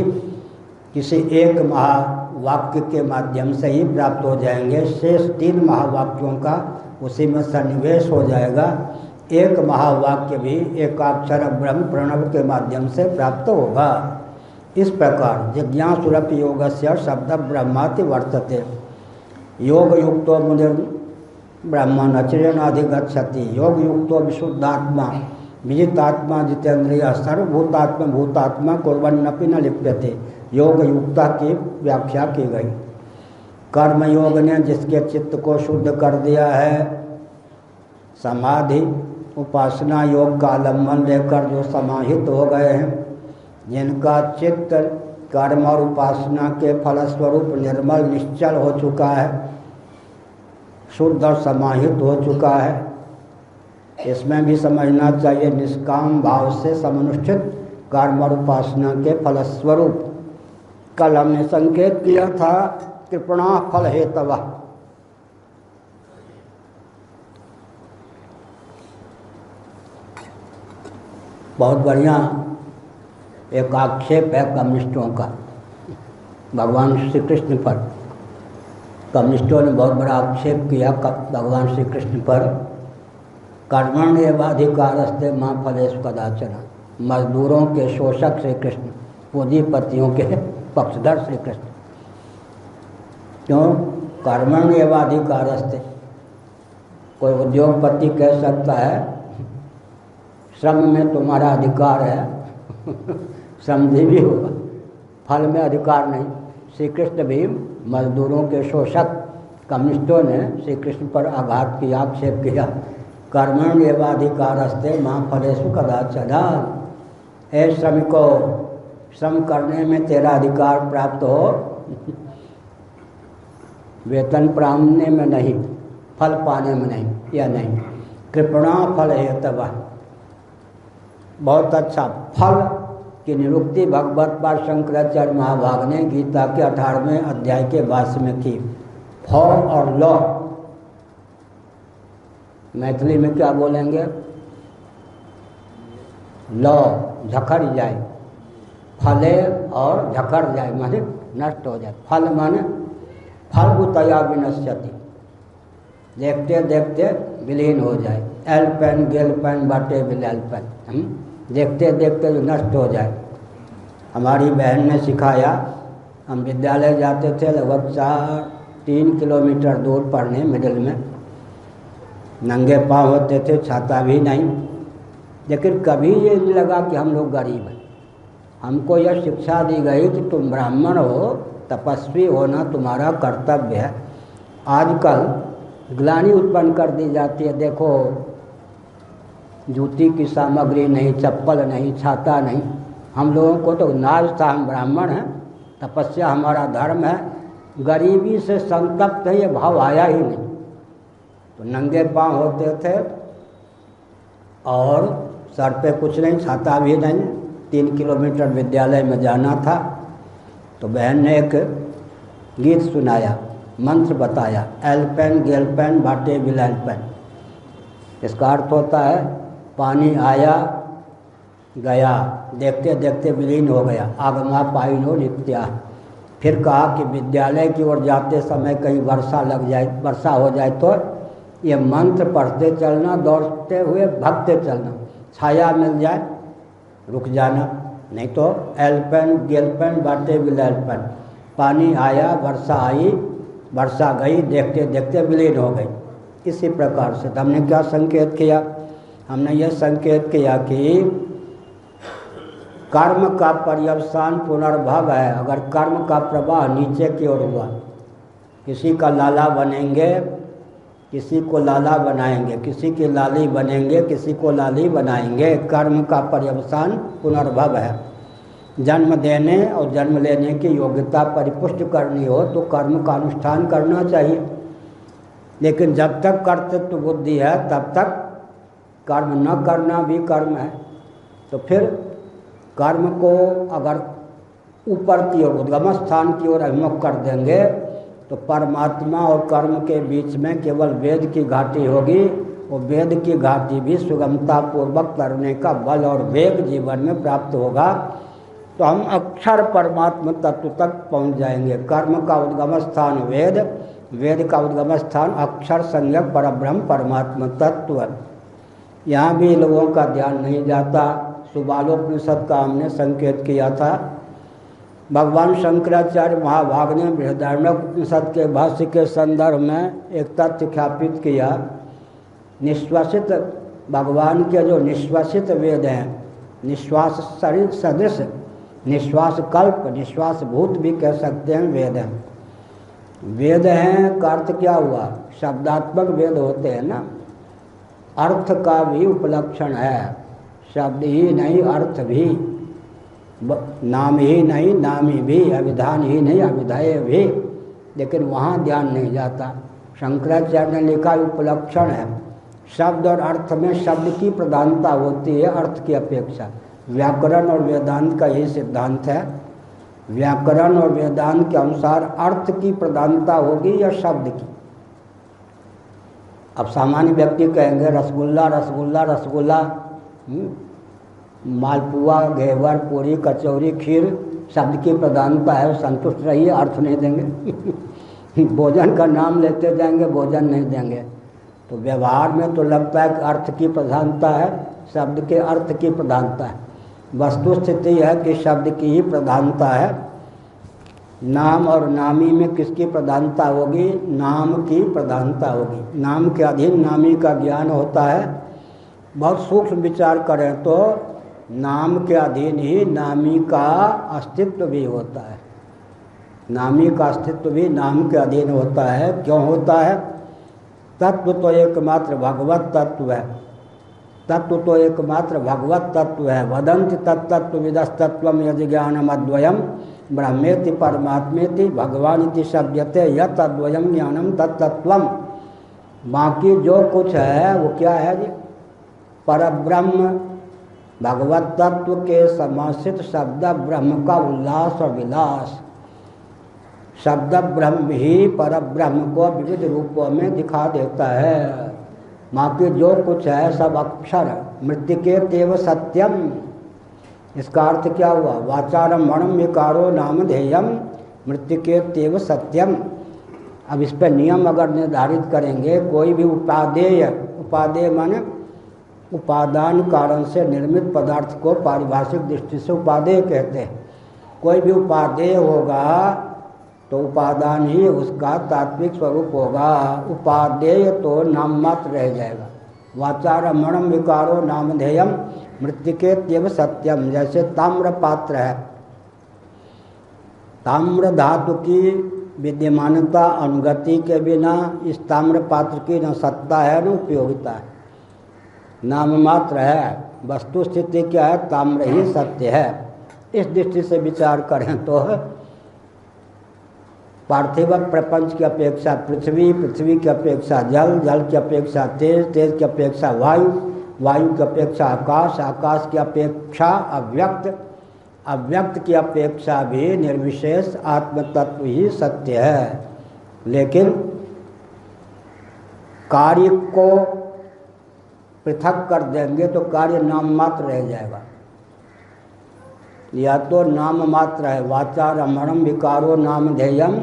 किसी एक महावाक्य के माध्यम से ही प्राप्त हो जाएंगे। शेष 3 महावाक्यों का उसी में सन्निवेश हो जाएगा। एक महावाक्य भी एकाक्षर ब्रह्म प्रणव के माध्यम से प्राप्त होगा। इस प्रकार जिज्ञासुरपि योगस्य शब्द ब्रह्माति वर्तते। योग युक्तो मुनिर् ब्रह्मन् अचिरेणाधिगच्छति। योग युक्तो विशुद्धात्मा विजितात्मा जितेंद्रिय सर्वभूतात्मा भूतात्मा कुर्वन्नपि न लिप्यते। योग युक्ता की व्याख्या की गई। कर्मयोग ने जिसके चित्त को शुद्ध कर दिया है समाधि उपासना योग का आलम्बन लेकर जो समाहित हो गए हैं, जिनका चित्त कर्म और उपासना के फलस्वरूप निर्मल निश्चल हो चुका है, शुद्ध और समाहित हो चुका है, इसमें भी समझना चाहिए निष्काम भाव से समनुष्ठित कर्म और उपासना के फलस्वरूप। कल हमने संकेत किया था कृपणा फल हेतव, बहुत बढ़िया एक आक्षेप है कम्युनिस्टों का भगवान श्री कृष्ण पर। कम्युनिस्टों ने बहुत बड़ा आक्षेप किया भगवान श्री कृष्ण पर। कर्मण्येवाधिकारस्ते मां फलेषु कदाचन, मजदूरों के शोषक श्री कृष्ण, पूंजीपतियों के पक्षधर श्री कृष्ण। क्यों? कर्मण्येवाधिकारस्ते, कोई उद्योगपति कह सकता है श्रम में तुम्हारा अधिकार है श्रमजीवी होगा, फल में अधिकार नहीं। श्री कृष्ण भी मजदूरों के शोषक। कम्युनिस्टों ने श्री कृष्ण पर आघात किया, आक्षेप किया, कर्मण्येवाधिकारस्ते मां फलेषु कदाचन, हे श्रमिको, श्रम करने में तेरा अधिकार प्राप्त हो, वेतन पाने में नहीं, फल पाने में नहीं, या नहीं। कृपणा फल हेतव, बहुत अच्छा। फल की निरुक्ति भगवत पाद शंकराचार्य महाभाग ने गीता के 18वें अध्याय के भाष्य में की। फ और ल मैथिली में क्या बोलेंगे? ल झखड़ जाए, फले और झखड़ जाए माने नष्ट हो जाए। फल माने फलभूतया विनश्यति, देखते देखते विलीन हो जाए। एल्पेन गेलपेन बाटे विलेल्पेन, देखते देखते जो नष्ट हो जाए। हमारी बहन ने सिखाया, हम विद्यालय जाते थे लगभग 3 किलोमीटर दूर पढ़ने, मिडिल में नंगे पाँव होते थे, छाता भी नहीं, लेकिन कभी ये नहीं लगा कि हम लोग गरीब हैं। हमको यह शिक्षा दी गई कि तुम ब्राह्मण हो, तपस्वी होना तुम्हारा कर्तव्य है। आजकल ग्लानि उत्पन्न कर दी जाती है, देखो जूती की सामग्री नहीं, चप्पल नहीं, छाता नहीं। हम लोगों को तो नाज था, हम ब्राह्मण हैं, तपस्या हमारा धर्म है, गरीबी से संतप्त है, ये भाव आया ही नहीं। तो नंगे पाँव होते थे और सर पे कुछ नहीं, छाता भी नहीं, 3 किलोमीटर विद्यालय में जाना था। तो बहन ने एक गीत सुनाया, मंत्र बताया, एल्पेन गेलपेन बाटे विलेल्पेन। इसका अर्थ होता है पानी आया गया, देखते देखते विलीन हो गया, आगमा पाइनो नित्या। फिर कहा कि विद्यालय की ओर जाते समय कहीं वर्षा लग जाए, वर्षा हो जाए तो ये मंत्र पढ़ते चलना, दौड़ते हुए भागते चलना, छाया मिल जाए रुक जाना, नहीं तो एल्पेन गेलपेन बाटे विलेल्पेन, पानी आया, वर्षा आई, वर्षा गई, देखते देखते विलीन हो गई। इसी प्रकार से हमने क्या संकेत किया? हमने यह संकेत किया कि कर्म का पर्यवसान पुनर्भव है। अगर कर्म का प्रवाह नीचे की ओर हुआ, किसी का लाला बनेंगे, किसी को लाला बनाएंगे, किसी की लाली बनेंगे, किसी को लाली बनाएंगे, कर्म का पर्यवसान पुनर्भव है। जन्म देने और जन्म लेने की योग्यता परिपुष्ट करनी हो तो कर्म का अनुष्ठान करना चाहिए, लेकिन जब तक कर्तृत्व बुद्धि है तब तक कर्म न करना भी कर्म है। तो फिर कर्म को अगर ऊपर की ओर, उद्गम स्थान की ओर अभिमुख कर देंगे तो परमात्मा और कर्म के बीच में केवल वेद की घाटी होगी। वो वेद की घाटी भी सुगमता पूर्वक करने का बल और वेग जीवन में प्राप्त होगा, तो हम अक्षर परमात्मा तत्व तक पहुंच जाएंगे। कर्म का उद्गम स्थान वेद, वेद का उद्गम स्थान अक्षर संज्ञक परब्रह्म परमात्मा तत्व। यहाँ भी लोगों का ध्यान नहीं जाता। सुबालोपनिषद का हमने संकेत किया था। भगवान शंकराचार्य महाभाग ने बृहदारण्यकोपनिषद के भाष्य के संदर्भ में एक तथ्य ख्यापित किया। निश्वासित भगवान के जो निश्वासित वेद हैं, निश्वास शरीर सदृश, निश्वास कल्प, निश्वास भूत भी कह सकते हैं, वेद हैं। वेद हैं का अर्थ क्या हुआ? शब्दात्मक वेद होते हैं ना, अर्थ का भी उपलक्षण है। शब्द ही नहीं अर्थ भी, नाम ही नहीं नामी भी, अभिधान ही नहीं अभिधेय भी, लेकिन वहाँ ध्यान नहीं जाता। शंकराचार्य ने लिखा उपलक्षण है। शब्द और अर्थ में शब्द की प्रधानता होती है अर्थ की अपेक्षा। व्याकरण और वेदांत का यही सिद्धांत है। व्याकरण और वेदांत के अनुसार अर्थ की प्रधानता होगी या शब्द की। अब सामान्य व्यक्ति कहेंगे रसगुल्ला रसगुल्ला रसगुल्ला, मालपुआ घेवर पूरी कचौरी खीर, शब्द की प्रधानता है, संतुष्ट रहिए, अर्थ नहीं देंगे। भोजन का नाम लेते जाएंगे, भोजन नहीं देंगे। तो व्यवहार में तो लगता है कि अर्थ की प्रधानता है, शब्द के अर्थ की प्रधानता है। वस्तु स्थिति है कि शब्द की ही प्रधानता है। नाम और नामी में किसकी प्रधानता होगी? नाम की प्रधानता होगी। नाम के अधीन नामी का ज्ञान होता है। बहुत सूक्ष्म विचार करें तो नाम के अधीन ही नामी का अस्तित्व भी होता है। नामी का अस्तित्व भी नाम के अधीन होता है। क्यों होता है? तत्व तो एकमात्र भगवत तत्व है। तत्व तो एकमात्र भगवत तत्व है। वदंति तत्तत्व विदस्तत्वम यदि ज्ञानम अद्वयम ब्रह्मेति परमात्मेति भगवानिति शब्दते यत् अद्वयम ज्ञानम तत्तत्वम। बाकी जो कुछ है वो क्या है जी? परब्रह्म भगवत तत्व के समाश्रित शब्द ब्रह्म का उल्लास और विलास। शब्द ब्रह्म ही परब्रह्म को विविध रूपों में दिखा देता है। बाकी जो कुछ है सब अक्षर। मृत्तिके तेव सत्यम, इसका अर्थ क्या हुआ? वाचारम्भणम विकारो नामधेयम मृत्तिके तेव सत्यम। अब इस पर नियम अगर निर्धारित करेंगे, कोई भी उपादेय, उपादेय माने उपादान कारण से निर्मित पदार्थ को पारिभाषिक दृष्टि से उपादेय कहते हैं। कोई भी उपादेय होगा तो उपादान ही उसका तात्विक स्वरूप होगा। उपादेय तो नाम मात्र रह जाएगा। वाचारम्भणम विकारो नामधेयम मृत्तिके त्यव सत्यम। जैसे ताम्र पात्र है, ताम्र धातु की विद्यमानता अनुगति के बिना इस ताम्र पात्र की न सत्ता है न उपयोगिता है, नाम मात्र है। वस्तु स्थिति क्या है? ताम्र ही सत्य है। इस दृष्टि से विचार करें तो पार्थिव प्रपंच की अपेक्षा पृथ्वी, पृथ्वी की अपेक्षा जल, जल की अपेक्षा तेज, तेज की अपेक्षा वायु, वायु की अपेक्षा आकाश, आकाश की अपेक्षा अव्यक्त, अव्यक्त की अपेक्षा भी निर्विशेष आत्म तत्व ही सत्य है। लेकिन कार्य को पृथक कर देंगे तो कार्य नाम मात्र रह जाएगा। या तो नाम मात्र है, वाचारम्भणम विकारो नामधेयम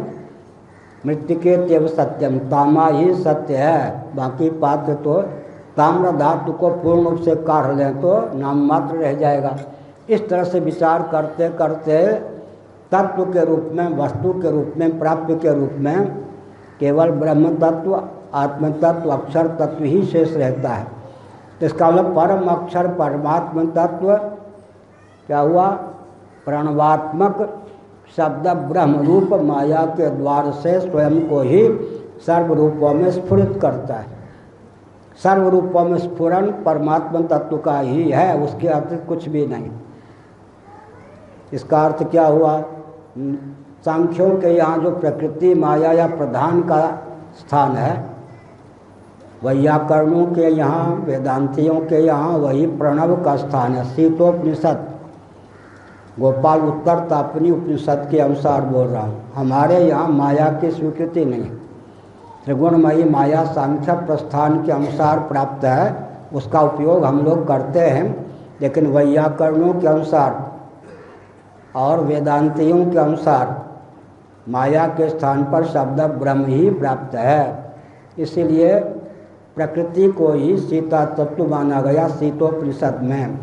मृत्तिके त्यव सत्यम, तामा ही सत्य है। बाकी पात्र तो ताम्र धातु को पूर्ण रूप से काढ़ लें तो नाम मात्र रह जाएगा। इस तरह से विचार करते करते तत्व के रूप में, वस्तु के रूप में, प्राप्य के रूप में केवल ब्रह्म तत्व, आत्म तत्व, अक्षर तत्व ही शेष रहता है। तो इसका मतलब परम अक्षर परमात्म तत्व क्या हुआ? प्रणवात्मक शब्द ब्रह्म रूप माया के द्वार से स्वयं को ही सर्व रूपों में स्फुरित करता है। सर्व रूपों में स्फुरन परमात्मा तत्व का ही है, उसके अतिरिक्त कुछ भी नहीं। इसका अर्थ क्या हुआ? सांख्यों के यहाँ जो प्रकृति माया या प्रधान का स्थान है, वैयाकरणों के यहाँ, वेदांतियों के यहाँ वही प्रणव का स्थान है। शीतोपनिषद, गोपाल उत्तर तापनी उपनिषद के अनुसार बोल रहा हूँ। हमारे यहाँ माया की स्वीकृति नहीं। त्रिगुणमयी माया सांख्य प्रस्थान के अनुसार प्राप्त है, उसका उपयोग हम लोग करते हैं। लेकिन वैयाकरणों के अनुसार और वेदांतियों के अनुसार माया के स्थान पर शब्द ब्रह्म ही प्राप्त है। इसीलिए प्रकृति को ही सीता तत्व माना गया। शीतोपनिषद में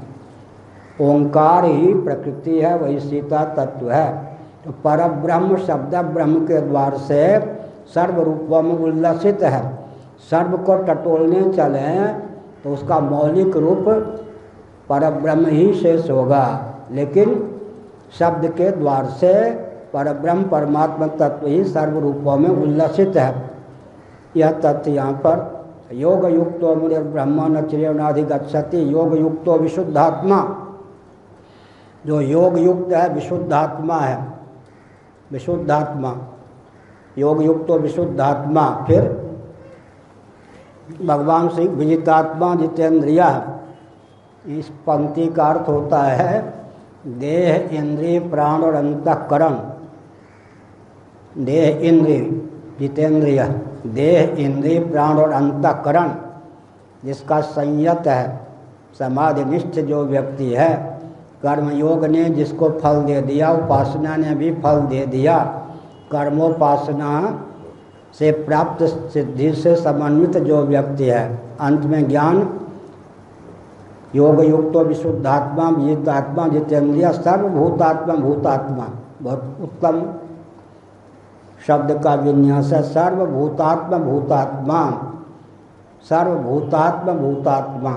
ओंकार ही प्रकृति है, वही सीता तत्व है। तो परब्रह्म शब्द ब्रह्म के द्वार से सर्व रूपों में उल्लसित है। सर्व को टटोलने चलें तो उसका मौलिक रूप परब्रह्म ही शेष होगा। लेकिन शब्द के द्वार से परब्रह्म परमात्मा तत्व ही सर्व रूपों में उल्लसित है। यह तथ्य यहाँ पर योग युक्तो मुनिर्ब्रह्म न चिरेणाधिगच्छति। योग युक्तो विशुद्धात्मा, जो योग युक्त है विशुद्धात्मा है, विशुद्धात्मा, योग युक्तो विशुद्धात्मा। फिर भगवान श्री विजितात्मा जितेंद्रिय, इस पंक्ति का अर्थ होता है देह, इंद्रिय, प्राण और अंतःकरण। देह, इंद्रिय, जितेंद्रिय, देह, इंद्रिय, प्राण और अंतःकरण जिसका संयत है, समाधिनिष्ठ जो व्यक्ति है, कर्मयोग ने जिसको फल दे दिया, उपासना ने भी फल दे दिया। कर्मोपासना से प्राप्त सिद्धि से समन्वित जो व्यक्ति है, अंत में ज्ञान, योग युक्तो विशुद्धात्मा विजितात्मा जितेंद्रिय सर्वभूतात्मा भूतात्मा। बहुत उत्तम शब्द का विन्यास है, सर्वभूतात्मा भूतात्मा, सर्वभूतात्मा भूतात्मा।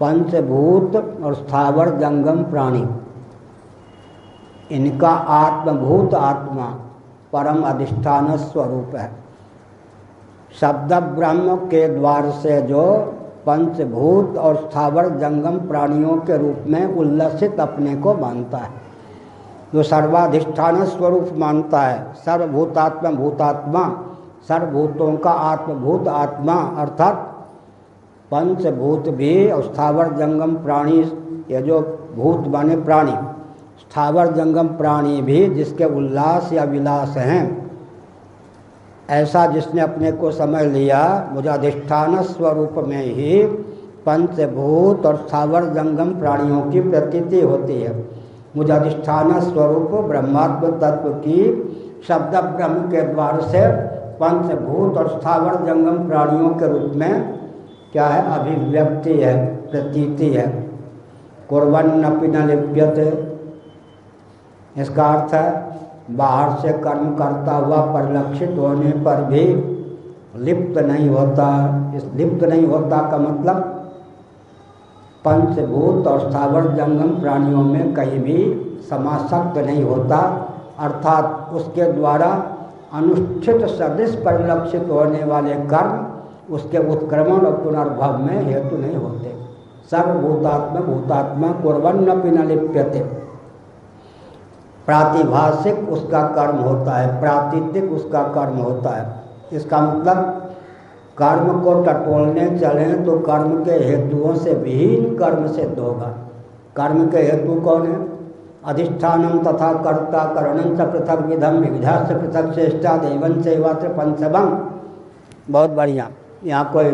पंचभूत और स्थावर जंगम प्राणी, इनका आत्मभूत आत्मा परम अधिष्ठान स्वरूप है। शब्द ब्रह्म के द्वार से जो पंचभूत और स्थावर जंगम प्राणियों के रूप में उल्लसित अपने को मानता है, जो सर्वाधिष्ठान स्वरूप मानता है, सर्वभूतात्मा भूतात्मा, सर्वभूतों का आत्मभूत आत्मा, अर्थात पंचभूत भी और स्थावर जंगम प्राणी, ये जो भूत माने प्राणी, स्थावर जंगम प्राणी भी जिसके उल्लास या विलास हैं, ऐसा जिसने अपने को समझ लिया, मुझे अधिष्ठान स्वरूप में ही पंचभूत और स्थावर जंगम प्राणियों की प्रतीति होती है। मुझे अधिष्ठान स्वरूप ब्रह्मात्म तत्व की शब्द ब्रह्म के द्वार से पंचभूत और स्थावर जंगम प्राणियों के रूप में क्या है, अभिव्यक्ति है, प्रतीति है। कुर्वन्नपि न लिप्यते, इसका अर्थ है बाहर से कर्म करता हुआ परिलक्षित होने पर भी लिप्त नहीं होता। इस लिप्त नहीं होता का मतलब पंचभूत और स्थावर जंगम प्राणियों में कहीं भी समासक्त नहीं होता, अर्थात उसके द्वारा अनुष्ठित सदृश परिलक्षित होने वाले कर्म उसके उत्क्रमण और पुनर्भव में हेतु नहीं होते। सर्वभूतात्मा भूतात्मा कुर्वन्नपि न लिप्यते, प्रातिभाषिक उसका कर्म होता है, प्रातीतिक उसका कर्म होता है। इसका मतलब कर्म को टटोलने चलें तो कर्म के हेतुओं से विहीन कर्म सिद्ध होगा। कर्म के हेतु कौन है? अधिष्ठानम तथा कर्ता करणं च पृथक विधम विविधा से पृथक चेष्टा दैवं चैवात्र पंचमं। बहुत बढ़िया। यहाँ कोई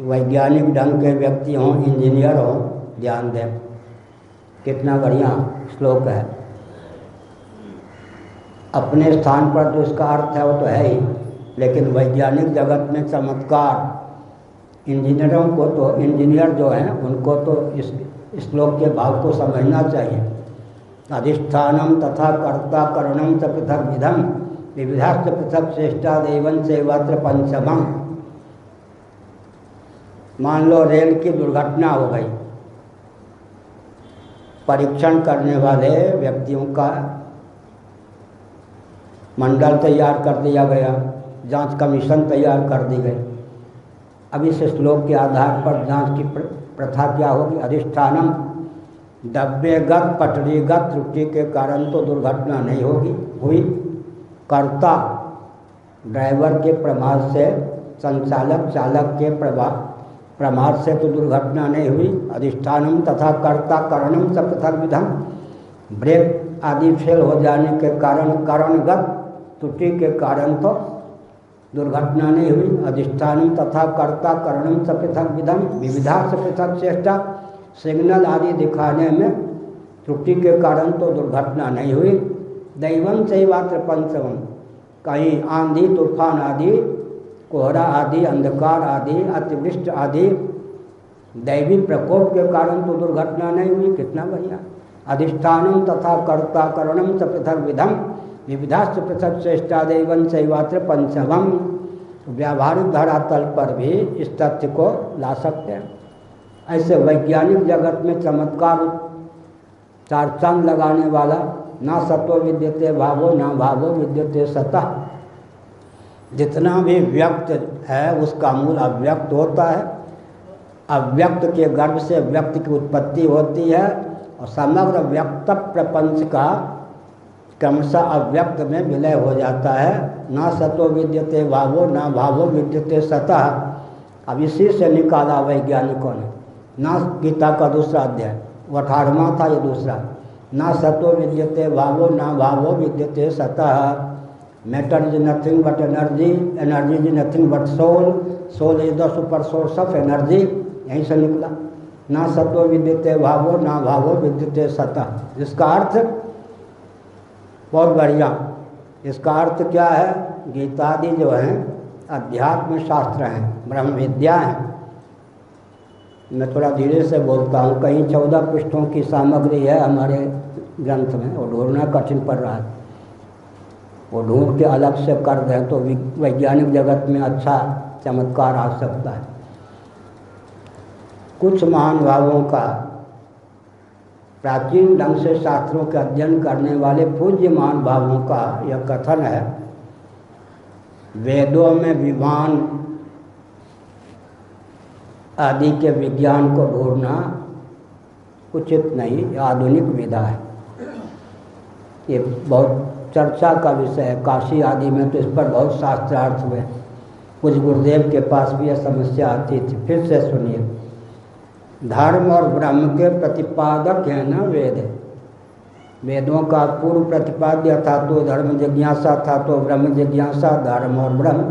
वैज्ञानिक ढंग के व्यक्ति हों, इंजीनियर हों, ध्यान दें, कितना बढ़िया श्लोक है। अपने स्थान पर तो इसका अर्थ है वो तो है ही, लेकिन वैज्ञानिक जगत में चमत्कार, इंजीनियरों को तो, इंजीनियर जो हैं उनको तो इस श्लोक के भाव को समझना चाहिए। अधिष्ठानम तथा कर्ता करणम च पृथक विधम विविधाश्च पृथक चेष्टा दैवं चैवात्र पंचमं। मान लो रेल की दुर्घटना हो गई, परीक्षण करने वाले व्यक्तियों का मंडल तैयार कर दिया गया, जांच कमीशन तैयार कर दी गई। अब इस श्लोक के आधार पर जांच की प्रथा क्या होगी? अधिष्ठानम, डब्बेगत पटरीगत त्रुटि के कारण तो दुर्घटना नहीं होगी हुई। कर्ता, ड्राइवर के प्रमाद से, संचालक चालक के प्रमाद से तो दुर्घटना नहीं हुई। अधिष्ठानम तथा कर्ता करणम च पृथक विधम, ब्रेक आदि फेल हो जाने के कारण, कारणगत त्रुटि के कारण तो दुर्घटना नहीं हुई। अधिष्ठानम तथा कर्ता करणम च पृथक विधम विविधा से पृथक चेष्टा, सिग्नल आदि दिखाने में त्रुटि के कारण तो दुर्घटना नहीं हुई। दैवं चैवात्र पंचमं, कहीं आंधी तूफान आदि, कोहरा आदि, अंधकार आदि, अतिवृष्टि आदि दैवी प्रकोप के कारण तो दुर्घटना नहीं हुई। कितना बढ़िया। अधिष्ठानम तथा कर्ता करणम च पृथक विधम विविधाश्च पृथक चेष्टा दैवं चैवात्र पंचमं। व्यावहारिक धरातल पर भी इस तथ्य को ला सकते हैं। ऐसे वैज्ञानिक जगत में चमत्कार चार चांद लगाने वाला, ना सतो विद्यते भावो ना भावो विद्यते सतः, जितना भी व्यक्त है उसका मूल अव्यक्त होता है। अव्यक्त के गर्भ से व्यक्त की उत्पत्ति होती है और समग्र व्यक्त प्रपंच का क्रमशः अव्यक्त में विलय हो जाता है। ना सतो विद्यते भावो ना भावो विद्यते सतः। अब इसी से निकाला वैज्ञानिकों ने। ना गीता का दूसरा अध्याय, वो 18वां था, ये दूसरा। ना सतो विद्यते भावो ना भावो विद्यते सतः। Matter is nothing but energy, energy is nothing but soul, soul is the super source of energy. यहीं से निकला। ना सतो विद्यते भावो ना भावो विद्यते सतः। इसका अर्थ बहुत बढ़िया। इसका अर्थ क्या है? गीतादि जो हैं अध्यात्म शास्त्र हैं, ब्रह्म विद्या हैं। मैं थोड़ा धीरे से बोलता हूँ, कहीं 14 पृष्ठों की सामग्री है हमारे ग्रंथ में, और ढूंढना कठिन पड़ रहा है। वो ढूंढ के अलग से कर दें तो वैज्ञानिक जगत में अच्छा चमत्कार आ सकता है। कुछ महानुभावों का, प्राचीन ढंग से शास्त्रों के अध्ययन करने वाले पूज्य महानुभावों का यह कथन है, वेदों में विमान आदि के विज्ञान को ढूंढना उचित नहीं, आधुनिक विधा है। ये बहुत चर्चा का विषय है। काशी आदि में तो इस पर बहुत शास्त्रार्थ हुए। कुछ गुरुदेव के पास भी यह समस्या आती थी। फिर से सुनिए। धर्म और ब्रह्म के प्रतिपादक है ना वेद। वेदों का पूर्व प्रतिपाद्य था तो धर्म जिज्ञासा था, तो ब्रह्म जिज्ञासा, धर्म और ब्रह्म।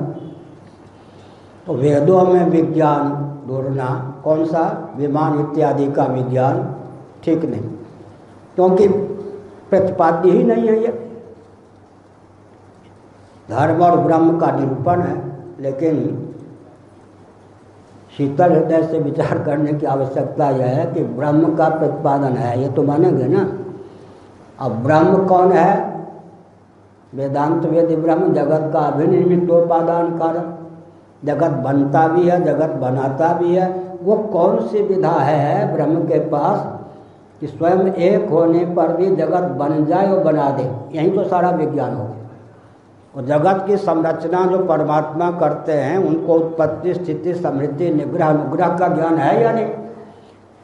तो वेदों में विज्ञान ढूंढना, कौन सा? विमान इत्यादि का विज्ञान ठीक नहीं, क्योंकि प्रतिपाद्य ही नहीं है ये। धर्म और ब्रह्म का निरूपण है, लेकिन शीतल हृदय से विचार करने की आवश्यकता यह है कि ब्रह्म का प्रतिपादन है, ये तो मानेंगे ना। अब ब्रह्म कौन है? वेदांत वेद ब्रह्म जगत का अभिनिमित्तोपादान कारण। जगत बनता भी है, जगत बनाता भी है। वो कौन सी विधा है ब्रह्म के पास कि स्वयं एक होने पर भी जगत बन जाए और बना दे? यही तो सारा विज्ञान हो गया। और जगत की संरचना जो परमात्मा करते हैं, उनको उत्पत्ति, स्थिति, समृद्धि, निग्रह, अनुग्रह का ज्ञान है या नहीं?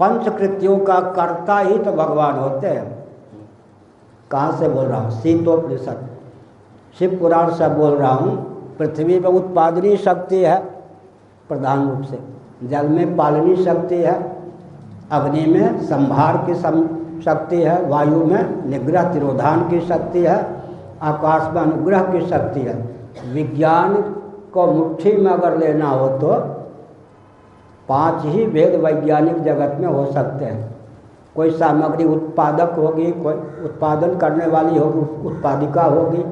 पंचकृत्यों का कर्ता ही तो भगवान होते हैं। कहाँ से बोल रहा हूँ? शीतोपनिषद, शिव पुराण से बोल रहा हूँ। पृथ्वी में उत्पादनी शक्ति है प्रधान रूप से, जल में पालनी शक्ति है, अग्नि में संभार की शक्ति है, वायु में निग्रह तिरोधान की शक्ति है, आकाश में अनुग्रह की शक्ति है। विज्ञान को मुट्ठी में अगर लेना हो तो 5 ही भेद वैज्ञानिक जगत में हो सकते हैं। कोई सामग्री उत्पादक होगी, कोई उत्पादन करने वाली होगी, उत्पादिका होगी,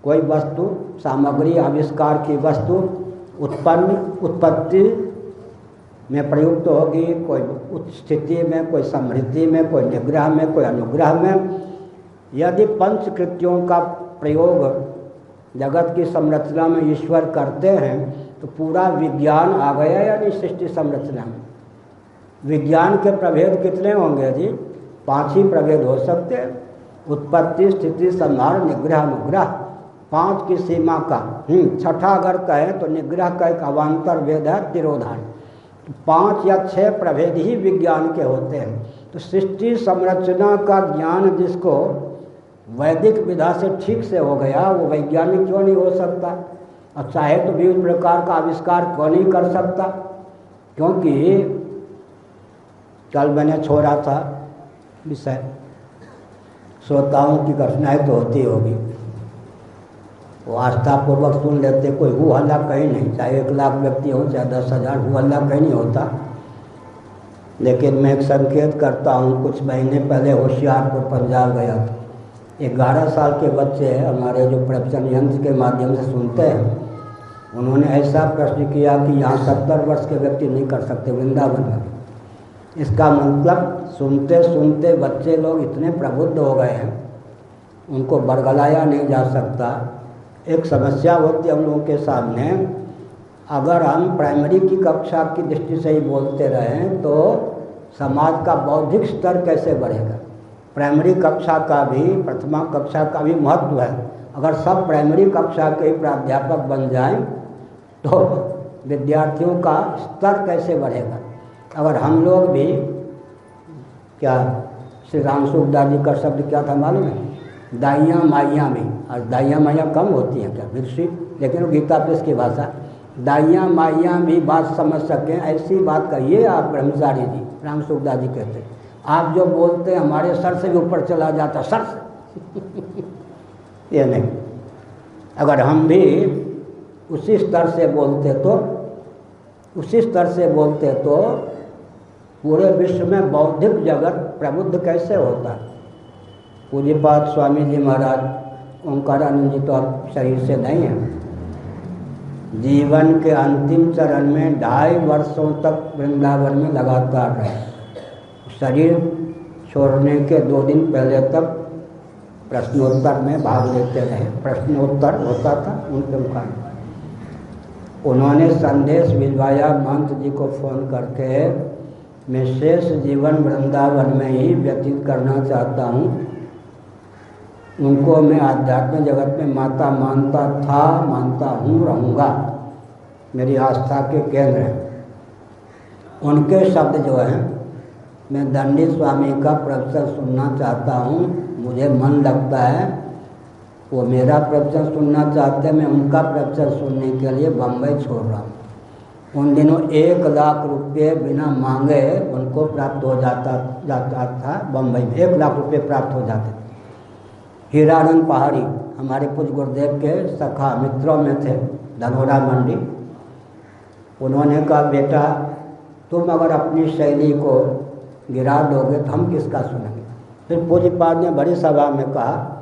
कोई वस्तु सामग्री आविष्कार की वस्तु उत्पत्ति में प्रयुक्त होगी, कोई स्थिति में, कोई समृद्धि में, कोई निग्रह में, कोई अनुग्रह में। यदि पंचकृत्यों का प्रयोग जगत की संरचना में ईश्वर करते हैं तो पूरा विज्ञान आ गया या नहीं सृष्टि संरचना में? विज्ञान के प्रभेद कितने होंगे जी? 5 ही प्रभेद हो सकते हैं। उत्पत्ति, स्थिति, संहार, निग्रह, अनुग्रह, 5 की सीमा का। छठा अगर कहें तो निग्रह का एक अवान्तर भेद है तिरोधान। 5 या 6 प्रभेद ही विज्ञान के होते हैं। तो सृष्टि संरचना का ज्ञान जिसको वैदिक विधा से ठीक से हो गया, वो वैज्ञानिक क्यों नहीं हो सकता? और चाहे तो विभिन्न प्रकार का आविष्कार क्यों नहीं कर सकता? क्योंकि कल मैंने छोड़ा था विषय, श्रोताओं की कठिनाई तो होती होगी, वो आस्थापूर्वक सुन लेते, कोई हु हल्ला कहीं नहीं, चाहे 1 लाख व्यक्ति हो चाहे 10,000, हु हल्ला कहीं नहीं होता। लेकिन मैं एक संकेत करता हूँ। कुछ महीने पहले होशियारपुर पंजाब गया था। 11 साल के बच्चे हमारे जो प्रवचन यंत्र के माध्यम से सुनते हैं, उन्होंने ऐसा प्रश्न किया कि यहाँ 70 वर्ष के व्यक्ति नहीं कर सकते वृंदावन में। इसका मतलब सुनते सुनते बच्चे लोग इतने प्रबुद्ध हो गए हैं, उनको बरगलाया नहीं जा सकता। एक समस्या होती है हम लोगों के सामने, अगर हम प्राइमरी की कक्षा की दृष्टि से ही बोलते रहें तो समाज का बौद्धिक स्तर कैसे बढ़ेगा? प्राइमरी कक्षा का भी, प्रथमा कक्षा का भी महत्व है। अगर सब प्राइमरी कक्षा के प्राध्यापक बन जाएं तो विद्यार्थियों का स्तर कैसे बढ़ेगा। अगर हम लोग भी, क्या श्री राम सूखदास जी का शब्द क्या था मालूम है, दाइयाँ माइयाँ में, और दाइयाँ माइयाँ कम होती हैं क्या विकसित, लेकिन वो गीता प्रेस की भाषा, दाइयाँ माइयाँ भी बात समझ सकें ऐसी बात कहिए आप ब्रह्मचारी जी। राम सूखदास जी कहते हैं आप जो बोलते हैं हमारे सर से भी ऊपर चला जाता, सर से ये नहीं। अगर हम भी उसी स्तर से बोलते तो पूरे विश्व में बौद्धिक जगत प्रबुद्ध कैसे होता। पूज्यपाद स्वामी जी महाराज ओंकारानंद जी तो अब शरीर से नहीं है, जीवन के अंतिम चरण में 2.5 वर्षों तक वृंदावन में लगातार रहे। शरीर छोड़ने के 2 दिन पहले तक प्रश्नोत्तर में भाग लेते रहे। प्रश्नोत्तर होता था उनके मुखाने। उन्होंने संदेश भिजवाया महंत जी को फ़ोन करके, मैं शेष जीवन वृंदावन में ही व्यतीत करना चाहता हूँ। उनको मैं आध्यात्मिक जगत में माता मानता हूँ, रहूँगा, मेरी आस्था के केंद्र हैं। उनके शब्द जो हैं, मैं दंडी स्वामी का प्रवचन सुनना चाहता हूँ, मुझे मन लगता है वो मेरा प्रवचन सुनना चाहते हैं, मैं उनका प्रवचन सुनने के लिए बम्बई छोड़ रहा हूँ। उन दिनों 1 लाख रुपये बिना मांगे उनको प्राप्त हो जाता था। बम्बई में 1 लाख रुपये प्राप्त हो जाते थे। हीरानंद पहाड़ी हमारे पूज्य गुरुदेव के सखा मित्रों में थे, धनोरा मंडी। उन्होंने कहा बेटा तुम अगर अपनी शैली को गिरा दोगे तो हम किसका सुनेंगे। फिर पूज्यपाद ने बड़ी सभा में कहा,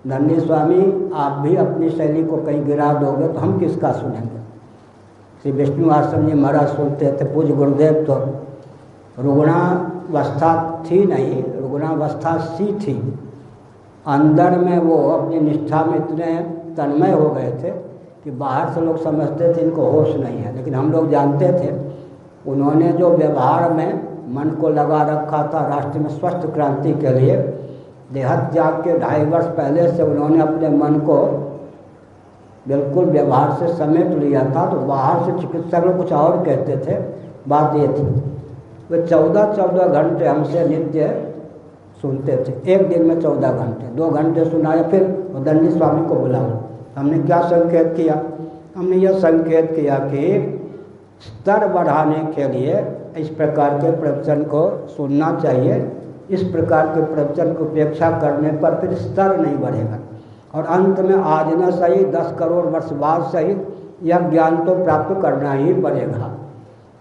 दंडी स्वामी आप भी अपनी शैली को कहीं गिरा दोगे तो हम किसका सुनेंगे। श्री विष्णु आश्रम जी महाराज सुनते थे। पूज्य गुरुदेव तो रुग्णावस्था थी नहीं, रुग्णावस्था सी थी। अंदर में वो अपनी निष्ठा में इतने तन्मय हो गए थे कि बाहर से लोग समझते थे इनको होश नहीं है, लेकिन हम लोग जानते थे उन्होंने जो व्यवहार में मन को लगा रखा था राष्ट्र में स्वस्थ क्रांति के लिए। देह त्याग के 2.5 वर्ष पहले से उन्होंने अपने मन को बिल्कुल व्यवहार से समेट लिया था। तो बाहर से चिकित्सक लोग कुछ और कहते थे, बात ये थी वे 14 घंटे हमसे नित्य सुनते थे। एक दिन में 14 घंटे, 2 घंटे सुनाया। फिर दंडी स्वामी को बुलाओ। हमने क्या संकेत किया, हमने यह संकेत किया कि स्तर बढ़ाने के लिए इस प्रकार के प्रवचन को सुनना चाहिए। इस प्रकार के प्रवचन को उपेक्षा करने पर फिर स्तर नहीं बढ़ेगा, और अंत में आज न सही 10 करोड़ वर्ष बाद सही यह ज्ञान तो प्राप्त करना ही पड़ेगा।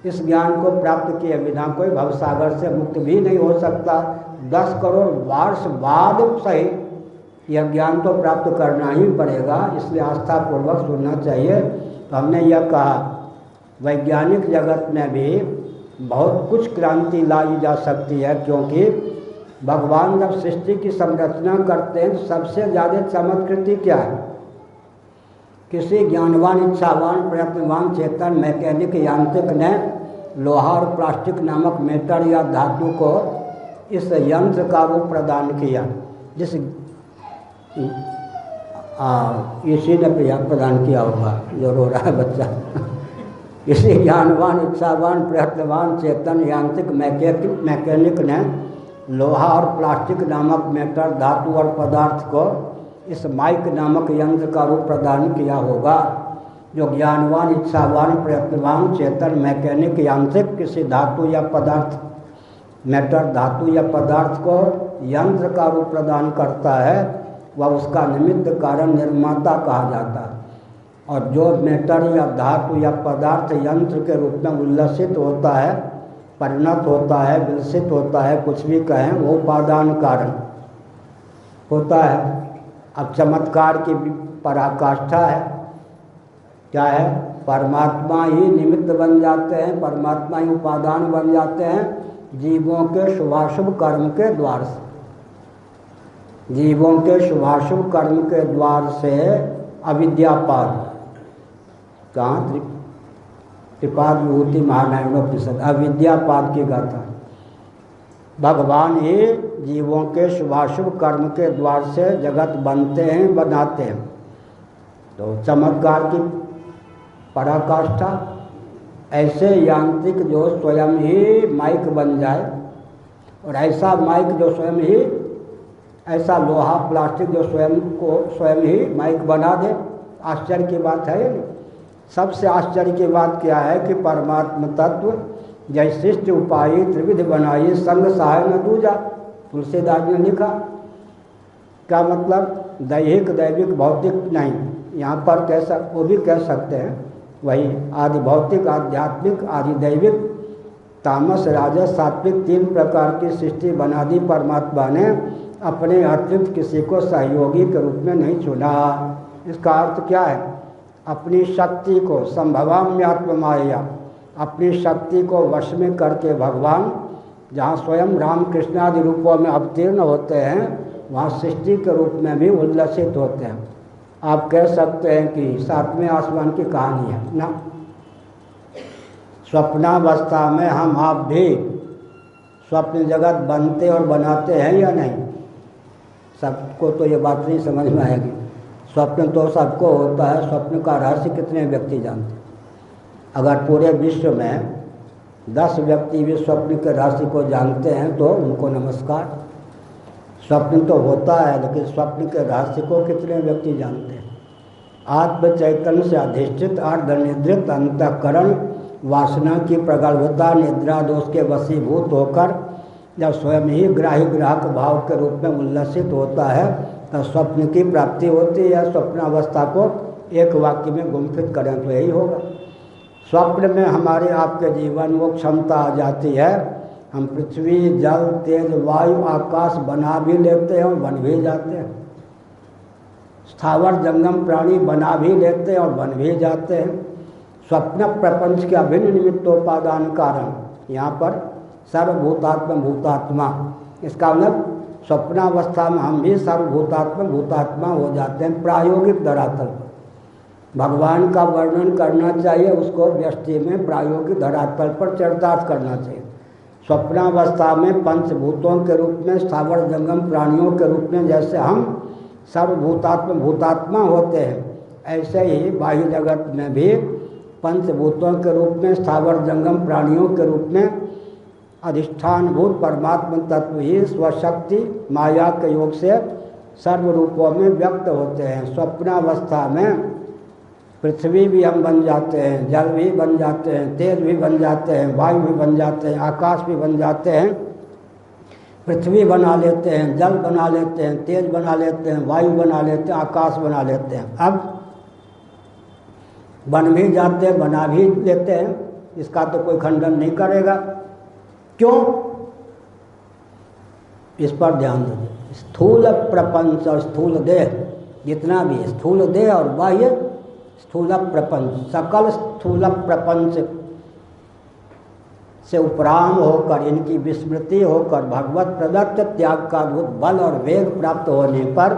इस ज्ञान को प्राप्त किए बिना कोई भवसागर से मुक्त भी नहीं हो सकता। 10 करोड़ वर्ष बाद सही यह ज्ञान तो प्राप्त करना ही पड़ेगा, इसलिए आस्थापूर्वक सुनना चाहिए। तो हमने यह कहा वैज्ञानिक जगत में भी बहुत कुछ क्रांति लाई जा सकती है, क्योंकि भगवान जब सृष्टि की संरचना करते हैं तो सबसे ज़्यादा चमत्कृति क्या है, किसी ज्ञानवान इच्छावान प्रयत्नवान चेतन मैकेनिक यांत्रिक ने लोहा और प्लास्टिक नामक मेटर या धातु को इस यंत्र का रूप प्रदान किया, जिस इसी ने प्रदान किया होगा, जो रो रहा है बच्चा किसी ज्ञानवान इच्छावान प्रयत्नवान चेतन यांत्रिक मैकेनिक ने लोहा और प्लास्टिक नामक मेटर धातु और पदार्थ को इस माइक नामक यंत्र का रूप प्रदान किया होगा। जो ज्ञानवान इच्छावान प्रयत्नवान चेतन मैकेनिक यांत्रिक किसी धातु या पदार्थ मेटर धातु या पदार्थ को यंत्र का रूप प्रदान करता है वह उसका निमित्त कारण निर्माता कहा जाता है। और जो मेटर या धातु या पदार्थ यंत्र के रूप में उल्लसित होता है, परिणत होता है, विलसित होता है, कुछ भी कहें, वो उपादान कारण होता है। अब चमत्कार की पराकाष्ठा है, क्या है, परमात्मा ही निमित्त बन जाते हैं, परमात्मा ही उपादान बन जाते हैं जीवों के शुभाशुभ कर्म के द्वार से। जीवों के शुभाशुभ कर्म के द्वार से अविद्यापाद, कहाँ त्रिपाद विभूति महानारायणोपनिषद, अविद्यापाद की गाथा। भगवान ही जीवों के शुभाशुभ कर्म के द्वार से जगत बनते हैं, बनाते हैं। तो चमत्कार की पराकाष्ठा, ऐसे यांत्रिक जो स्वयं ही माइक बन जाए, और ऐसा माइक जो स्वयं ही, ऐसा लोहा प्लास्टिक जो स्वयं ही माइक बना दे, आश्चर्य की बात है नहीं। सबसे आश्चर्य की बात क्या है कि परमात्म तत्व जैशिष्ट उपायी त्रिविध बनाई, संग सहाय न दूजा। तुलसीदास ने लिखा। क्या मतलब? दैहिक, दैविक, भौतिक नहीं, यहाँ पर कैसा वो भी कह सकते हैं, वही आदि भौतिक, आध्यात्मिक, आदि दैविक, तामस, राजस, सात्विक, 3 प्रकार की सृष्टि बना दी परमात्मा ने। अपने अतिरिक्त किसी को सहयोगी के रूप में नहीं चुना। इसका अर्थ क्या है? अपनी शक्ति को संभवाम्यात्म माया, अपनी शक्ति को वश में करके भगवान जहाँ स्वयं राम कृष्ण आदि रूपों में अवतीर्ण होते हैं, वहाँ सृष्टि के रूप में भी उल्लसित होते हैं। आप कह सकते हैं कि 7वें आसमान की कहानी है ना। स्वप्नावस्था में हम आप भी स्वप्न जगत बनते और बनाते हैं या नहीं? सबको तो ये बात नहीं समझ में आएगी। स्वप्न तो सबको होता है। स्वप्न का रहस्य कितने व्यक्ति जानते हैं? अगर पूरे विश्व में 10 व्यक्ति भी स्वप्न के रहस्य को जानते हैं तो उनको नमस्कार। स्वप्न तो होता है, लेकिन स्वप्न के रहस्य को कितने व्यक्ति जानते हैं? आत्म चैतन्य से अधिष्ठित अर्धनिद्रित अंतःकरण वासना की प्रगल्भता निद्रा दोष के वशीभूत होकर जब स्वयं ही ग्राही ग्राहक भाव के रूप में उल्लसित होता है, तब स्वप्न की प्राप्ति होती है। स्वप्नावस्था को एक वाक्य में गुम्फित करें तो यही होगा। स्वप्न में हमारे आपके जीवन वो क्षमता आ जाती है, हम पृथ्वी, जल, तेज, वायु, आकाश बना भी लेते हैं और बन भी जाते हैं। स्थावर जंगम प्राणी बना भी लेते हैं और बन भी जाते हैं। स्वप्न प्रपंच के अभिन्न निमित्तोपादान कारण, यहाँ पर सर्वभूतात्मा भूतात्मा, इसका मतलब स्वप्नावस्था में हम भी सर्वभूतात्मा भूतात्मा हो जाते हैं प्रायोगिक धरातल पर। भगवान का वर्णन करना चाहिए, उसको व्यष्टि में प्रायोगिक धरातल पर चरितार्थ करना चाहिए। स्वप्नावस्था में पंचभूतों के रूप में, स्थावर जंगम प्राणियों के रूप में जैसे हम सर्वभूतात्मा भूतात्मा होते हैं, ऐसे ही बाह्य जगत में भी पंचभूतों के रूप में, स्थावर जंगम प्राणियों के रूप में अधिष्ठानभूत परमात्मा तत्व ही स्वशक्ति माया के योग से सर्व रूपों में व्यक्त होते हैं। स्वप्नावस्था में पृथ्वी भी हम बन जाते हैं, जल भी बन जाते हैं, तेज भी बन जाते हैं, वायु भी बन जाते हैं, आकाश भी बन जाते हैं। पृथ्वी बना लेते हैं, जल बना लेते हैं, तेज बना लेते हैं, वायु बना लेते हैं, आकाश बना लेते हैं। अब बन भी जाते हैं, बना भी लेते हैं, इसका तो कोई खंडन नहीं करेगा। क्यों? इस पर ध्यान दीजिए। स्थूल प्रपंच और स्थूल देह, जितना भी स्थूल देह और बाह्य स्थूल प्रपंच, सकल स्थूल प्रपंच से उपराम होकर, इनकी विस्मृति होकर भगवत प्रदत्त त्याग का अद्भुत बल और वेग प्राप्त होने पर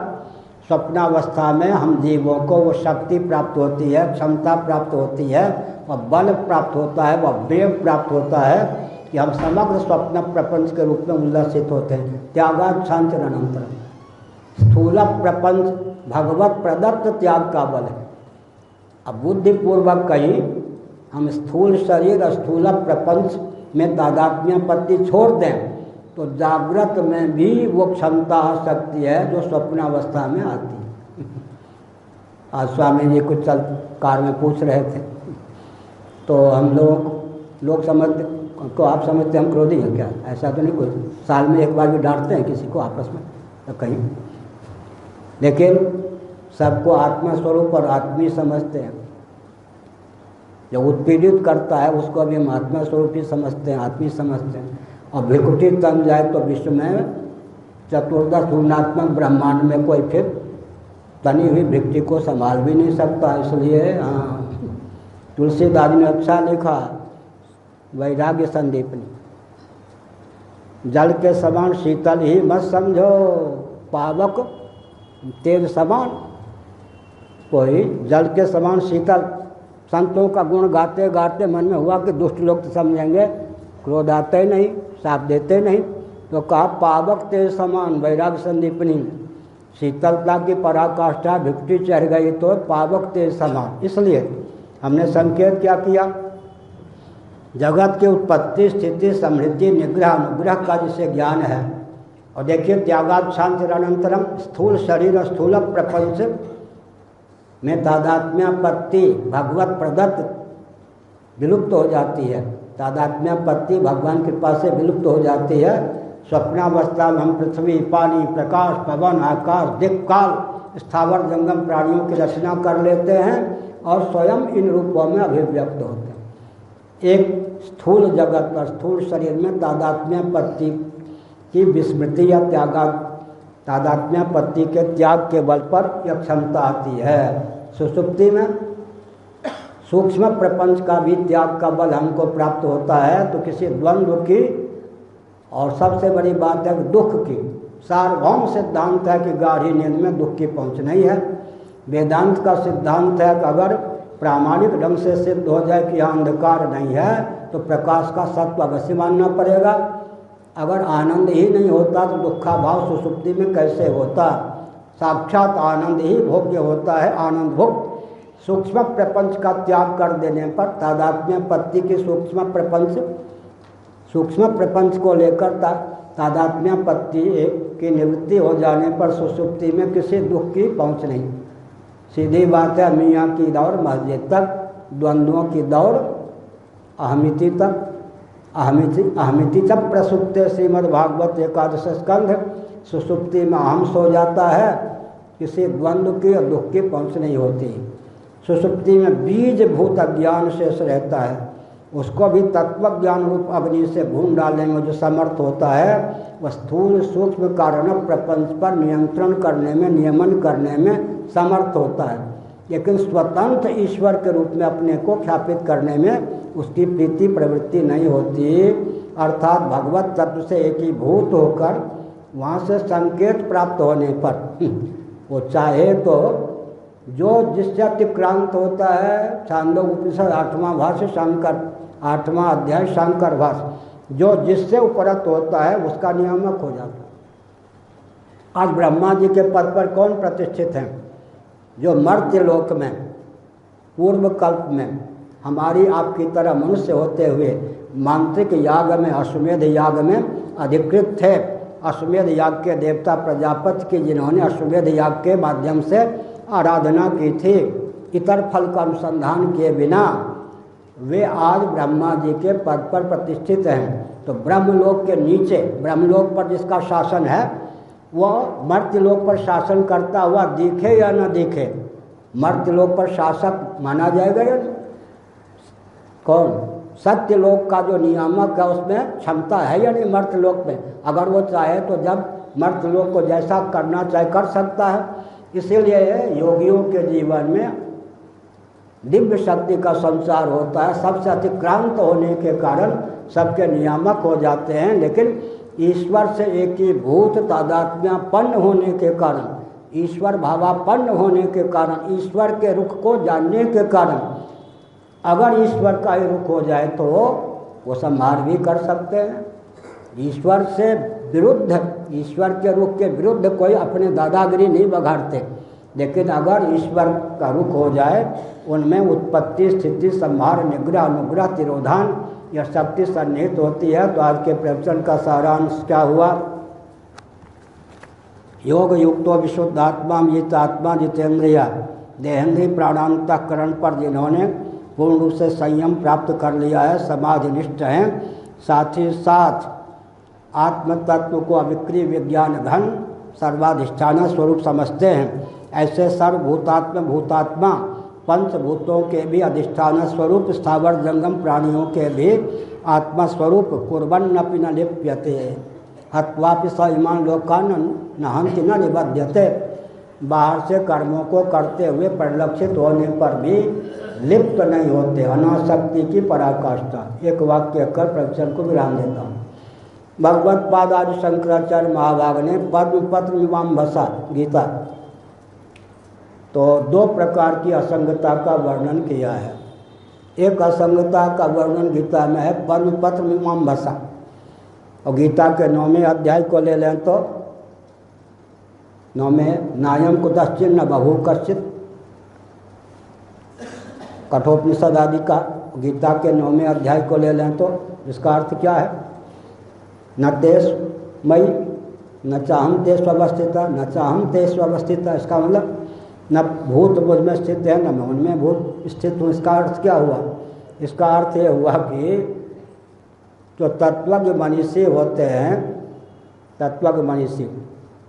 स्वप्नावस्था में हम जीवों को वो शक्ति प्राप्त होती है, क्षमता प्राप्त होती है, वह बल प्राप्त होता है, वह वेग प्राप्त होता है कि हम समग्र स्वप्न प्रपंच के रूप में उल्लसित होते हैं। त्यागात् शांतिरनंतरम। स्थूल प्रपंच भगवत प्रदत्त त्याग का बल है। अब बुद्धिपूर्वक कहीं हम स्थूल शरीर और स्थूल प्रपंच में तादात्म्यपत्ति छोड़ दें तो जागृत में भी वो क्षमता आ सकती है जो स्वप्नावस्था में आती है। आज स्वामी जी कुछ चल कार में पूछ रहे थे, तो हम लोग समझते को, आप समझते हम क्रोधी हैं क्या? ऐसा तो नहीं कुछ। साल में एक बार भी डांटते हैं किसी को आपस में तो कहीं, लेकिन सबको आत्मा स्वरूप और आत्मी समझते हैं। जो उत्पीड़ित करता है उसको भी हम आत्मा स्वरूप ही समझते हैं, आत्मी समझते हैं। और भ्रिकुटी तन जाए तो विश्व में चतुर्दश पूर्णात्मक ब्रह्मांड में कोई फिर तनी हुई भ्रिकुटी को संभाल भी नहीं सकता। इसलिए हाँ, तुलसीदास ने अच्छा लिखा, वैराग्य संदीपनी, जल के समान शीतल ही मत समझो, पावक तेज समान। कोई जल के समान शीतल, संतों का गुण गाते गाते मन में हुआ कि दुष्ट लोग तो समझेंगे, क्रोध आते ही नहीं, साथ देते नहीं, तो कहा पावक तेज समान वैराग्य संदीपनी, शीतलता की पराकाष्ठा भिक्षु चढ़ गई तो पावक तेज समान। इसलिए हमने संकेत क्या किया, जगत की उत्पत्ति स्थिति समृद्धि निग्रह अनुग्रह का जिसे ज्ञान है। और देखिए त्यागात् शांतिरनंतरम स्थूल शरीर और स्थूल प्रपंच में तादात्म्यापत्ति भगवत प्रदत्त विलुप्त हो जाती है। तादात्म्यापत्ति भगवान कृपा से विलुप्त हो जाती है। स्वप्नावस्था में हम पृथ्वी पानी प्रकाश पवन आकाश दिक् काल स्थावर जंगम प्राणियों की रचना कर लेते हैं और स्वयं इन रूपों में अभिव्यक्त होते हैं। एक स्थूल जगत पर स्थूल शरीर में तादात्म्यापत्ति की विस्मृति या तादात्म्यापत्ति के त्याग के बल पर यह क्षमता आती है। सुषुप्ति में सूक्ष्म प्रपंच का भी त्याग का बल हमको प्राप्त होता है। तो किसी द्वंद्व की और सबसे बड़ी बात है दुख की, सार्वभौम सिद्धांत है कि गाढ़ी नींद में दुख की पहुँच नहीं है। वेदांत का सिद्धांत है कि अगर प्रामाणिक ढंग से सिद्ध हो जाए कि यहाँ अंधकार नहीं है तो प्रकाश का सत्व अवश्य मानना पड़ेगा। अगर आनंद ही नहीं होता तो दुखाभाव सुषुप्ति में कैसे होता। साक्षात आनंद ही भोग्य होता है, आनंद भोग। सूक्ष्म प्रपंच का त्याग कर देने पर तादात्म्यापत्ति की सूक्ष्म प्रपंच को लेकर तादात्म्यापत्ति की निवृत्ति हो जाने पर सुषुप्ति में किसी दुख की पहुँच नहीं। सीधी बात है, मियाँ की दौड़ मस्जिद तक, द्वंद्वों की दौड़ अहमिति तक, अहमिति तक प्रसुप्ते श्रीमद्भागवत एकादश स्कंध। सुषुप्ति में अहम सो जाता है, किसी द्वंद्व की और दुख की पहुँच नहीं होती। सुषुप्ति में बीज भूत अज्ञान शेष रहता है, उसको भी तत्व ज्ञान रूप अग्नि से भून डालने में जो समर्थ होता है वह स्थूल सूक्ष्म कारण प्रपंच पर नियंत्रण करने में नियमन करने में समर्थ होता है। लेकिन स्वतंत्र ईश्वर के रूप में अपने को ख्यापित करने में उसकी प्रीति प्रवृत्ति नहीं होती। अर्थात भगवत तत्व से एकीभूत होकर वहाँ से संकेत प्राप्त होने पर वो चाहे तो जो जिससे अतिक्रांत होता है, छांदोग्य उपनिषद 8वां भाष्य शंकर 8वां अध्याय शंकर भाष्य, जो जिससे उपरत होता है उसका नियामक हो जाता है। आज ब्रह्मा जी के पद पर कौन प्रतिष्ठित हैं? जो मर्त्य लोक में पूर्व कल्प में हमारी आपकी तरह मनुष्य होते हुए मांत्रिक याग में अश्वमेध याग में अधिकृत थे। अश्वमेध याग के देवता प्रजापति की जिन्होंने अश्वमेध याग के माध्यम से आराधना की थी, इतर फल का अनुसंधान किए बिना वे आज ब्रह्मा जी के पद पर प्रतिष्ठित हैं। तो ब्रह्मलोक के नीचे, ब्रह्मलोक पर जिसका शासन है वह मर्त्यलोक पर शासन करता हुआ दिखे या न दिखे, मर्त्यलोक पर शासक माना जाएगा या कौन? सत्यलोक का जो नियामक है उसमें क्षमता है या नहीं मर्त्यलोक में? अगर वो चाहे तो जब मर्त्यलोक को जैसा करना चाहे कर सकता है। इसीलिए योगियों के जीवन में दिव्य शक्ति का संचार होता है। सबसे अतिक्रांत होने के कारण सबके नियामक हो जाते हैं, लेकिन ईश्वर से एकीभूत तादात्म्यपन्न होने के कारण, ईश्वर भावापन्न होने के कारण, ईश्वर के रुख को जानने के कारण अगर ईश्वर का ही रुख हो जाए तो वो संहार भी कर सकते हैं। ईश्वर से विरुद्ध, ईश्वर के रुख के विरुद्ध कोई अपने दादागिरी नहीं बघाड़ते, लेकिन अगर ईश्वर का रुख हो जाए उनमें उत्पत्ति स्थिति संहार निग्रह अनुग्रह तिरोधान यह शक्ति सन्निहित होती है। तो आज के प्रवचन का सारांश क्या हुआ? योग युक्तो विशुद्धात्मा जितात्मा जितेंद्रिय देहेंद्रिय प्राणांतकरण पर जिन्होंने पूर्ण रूप से संयम प्राप्त कर लिया है, समाधिनिष्ठ हैं, साथ ही साथ आत्म तत्व को अविक्रिय विज्ञान घन सर्वाधिष्ठान स्वरूप समझते हैं, ऐसे सर्वभूतात्म भूतात्मा पंचभूतों के भी अधिष्ठान स्वरूप स्थावर जंगम प्राणियों के भी आत्मा स्वरूप कुर्बन्नपि न लिप्यते हत्वापि स इमान् लोकान् न हन्ति न निबध्यते। बाहर से कर्मों को करते हुए परिलक्षित होने पर भी लिप्त नहीं होते, अनासक्ति की पराकाष्ठा। एक वाक्य कर प्रवचन को विराम देता हूँ। भगवत पाद आदि शंकराचार्य महाभाग ने पद्मपत्र मीमांसा गीता तो दो प्रकार की असंगता का वर्णन किया है। एक असंगता का वर्णन गीता में है पद्मपत्र मीमांसा, और गीता के 9वें अध्याय को ले लें तो 9वें नायम कुतश्चिन्न बहु कश्चित, कठोपनिषद आदि का गीता के 9वें अध्याय को ले लें तो इसका अर्थ क्या है? न तेष मई न चाहम तेष अवस्थिता न चाहम तेष अवस्थिता। इसका मतलब न भूत मुझ में स्थित है न मैं उनमें भूत स्थित हूँ। इसका अर्थ क्या हुआ? इसका अर्थ ये हुआ कि जो तत्वज्ञ मनीषी होते हैं, तत्वज्ञ मनीषी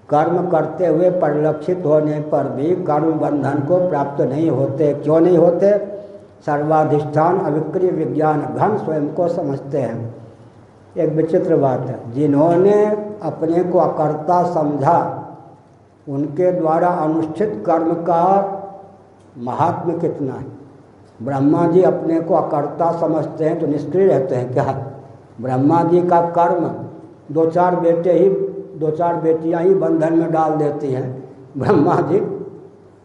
कर्म करते हुए परिलक्षित होने पर भी कर्म बंधन को प्राप्त नहीं होते। क्यों नहीं होते? सर्वाधिष्ठान अविक्रिय विज्ञान घन स्वयं को समझते हैं। एक विचित्र बात है, जिन्होंने अपने को अकर्ता समझा उनके द्वारा अनुष्ठित कर्म का महात्म्य कितना है। ब्रह्मा जी अपने को अकर्ता समझते हैं तो निष्क्रिय रहते हैं क्या? ब्रह्मा जी का कर्म दो चार बेटियां ही बंधन में डाल देती हैं। ब्रह्मा जी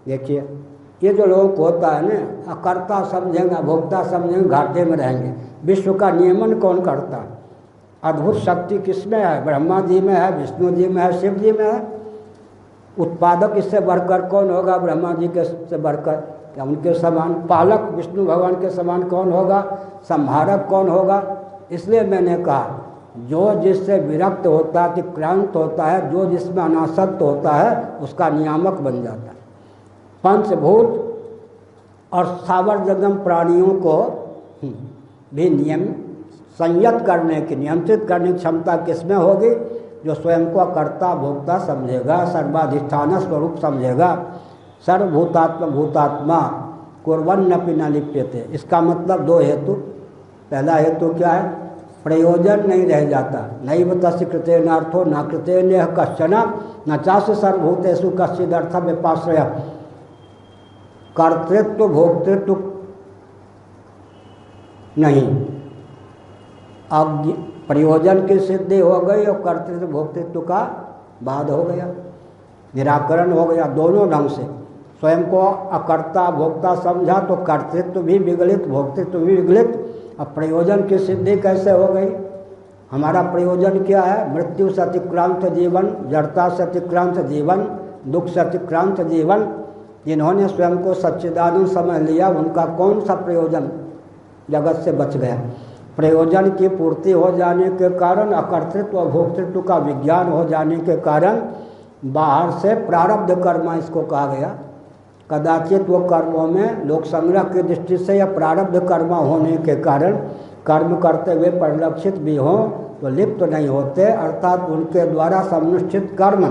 देखिए, ये जो लोग होता है ना, अकर्ता समझेंगे भोक्ता समझेंगे, घाटे में रहेंगे। विश्व का नियमन कौन करता है? अद्भुत शक्ति किसमें है? ब्रह्मा जी में है, विष्णु जी में है, शिव जी में है। उत्पादक इससे बढ़कर कौन होगा? ब्रह्मा जी के से बढ़कर या उनके समान। पालक विष्णु भगवान के समान कौन होगा? संहारक कौन होगा? इसलिए मैंने कहा, जो जिससे विरक्त होता है, अतिक्रांत होता है, जो जिसमें अनासक्त होता है, उसका नियामक बन जाता है। पंचभूत और स्थावर जंगम प्राणियों को भी संयत करने की, नियंत्रित करने की क्षमता किसमें होगी? जो स्वयं को कर्ता भोक्ता समझेगा, सर्वाधिष्ठान स्वरूप समझेगा। सर्वभूतात्म भूतात्मा कुर्वन्नपि न लिप्यते। इसका मतलब दो हेतु। पहला हेतु क्या है? प्रयोजन नहीं रह जाता। नैव तस्य कृतेन अर्थो न कृतेन कश्चन न चास्य सर्वभूतेषु कश्चिदर्थ व्यपाश्रय। कर्तृत्व भोक्तृत्व नहीं, अब प्रयोजन की सिद्धि हो गई और कर्तृत्व भोक्तृत्व का बाद हो गया, निराकरण हो गया। दोनों ढंग से स्वयं को अकर्ता भोक्ता समझा तो कर्तृत्व भी विगलित, भोक्तृत्व भी विगलित। अब प्रयोजन की सिद्धि कैसे हो गई? हमारा प्रयोजन क्या है? मृत्यु से अतिक्रांत जीवन, जड़ता से अतिक्रांत जीवन, दुख से अतिक्रांत जीवन। जिन्होंने स्वयं को सच्चिदानंद समझ लिया, उनका कौन सा प्रयोजन जगत से बच गया? प्रयोजन की पूर्ति हो जाने के कारण, अकर्तृत्व और भोक्तृत्व का विज्ञान हो जाने के कारण, बाहर से प्रारब्ध कर्म इसको कहा गया। कदाचित वो कर्मों में लोक संग्रह की दृष्टि से या प्रारब्ध कर्म होने के कारण कर्म करते हुए परिलक्षित भी हों तो लिप्त नहीं होते, अर्थात उनके द्वारा समुष्ठित कर्म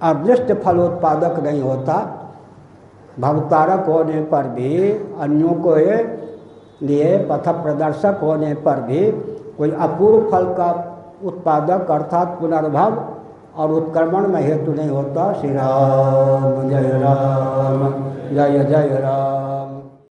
अदृष्ट फलोत्पादक नहीं होता। भवतारक होने पर भी, अन्यों को लिए पथ प्रदर्शक होने पर भी कोई अपूर्व फल का उत्पादक अर्थात पुनर्भव और उत्क्रमण में हेतु नहीं होता। श्री राम जय राम, जय जय राम।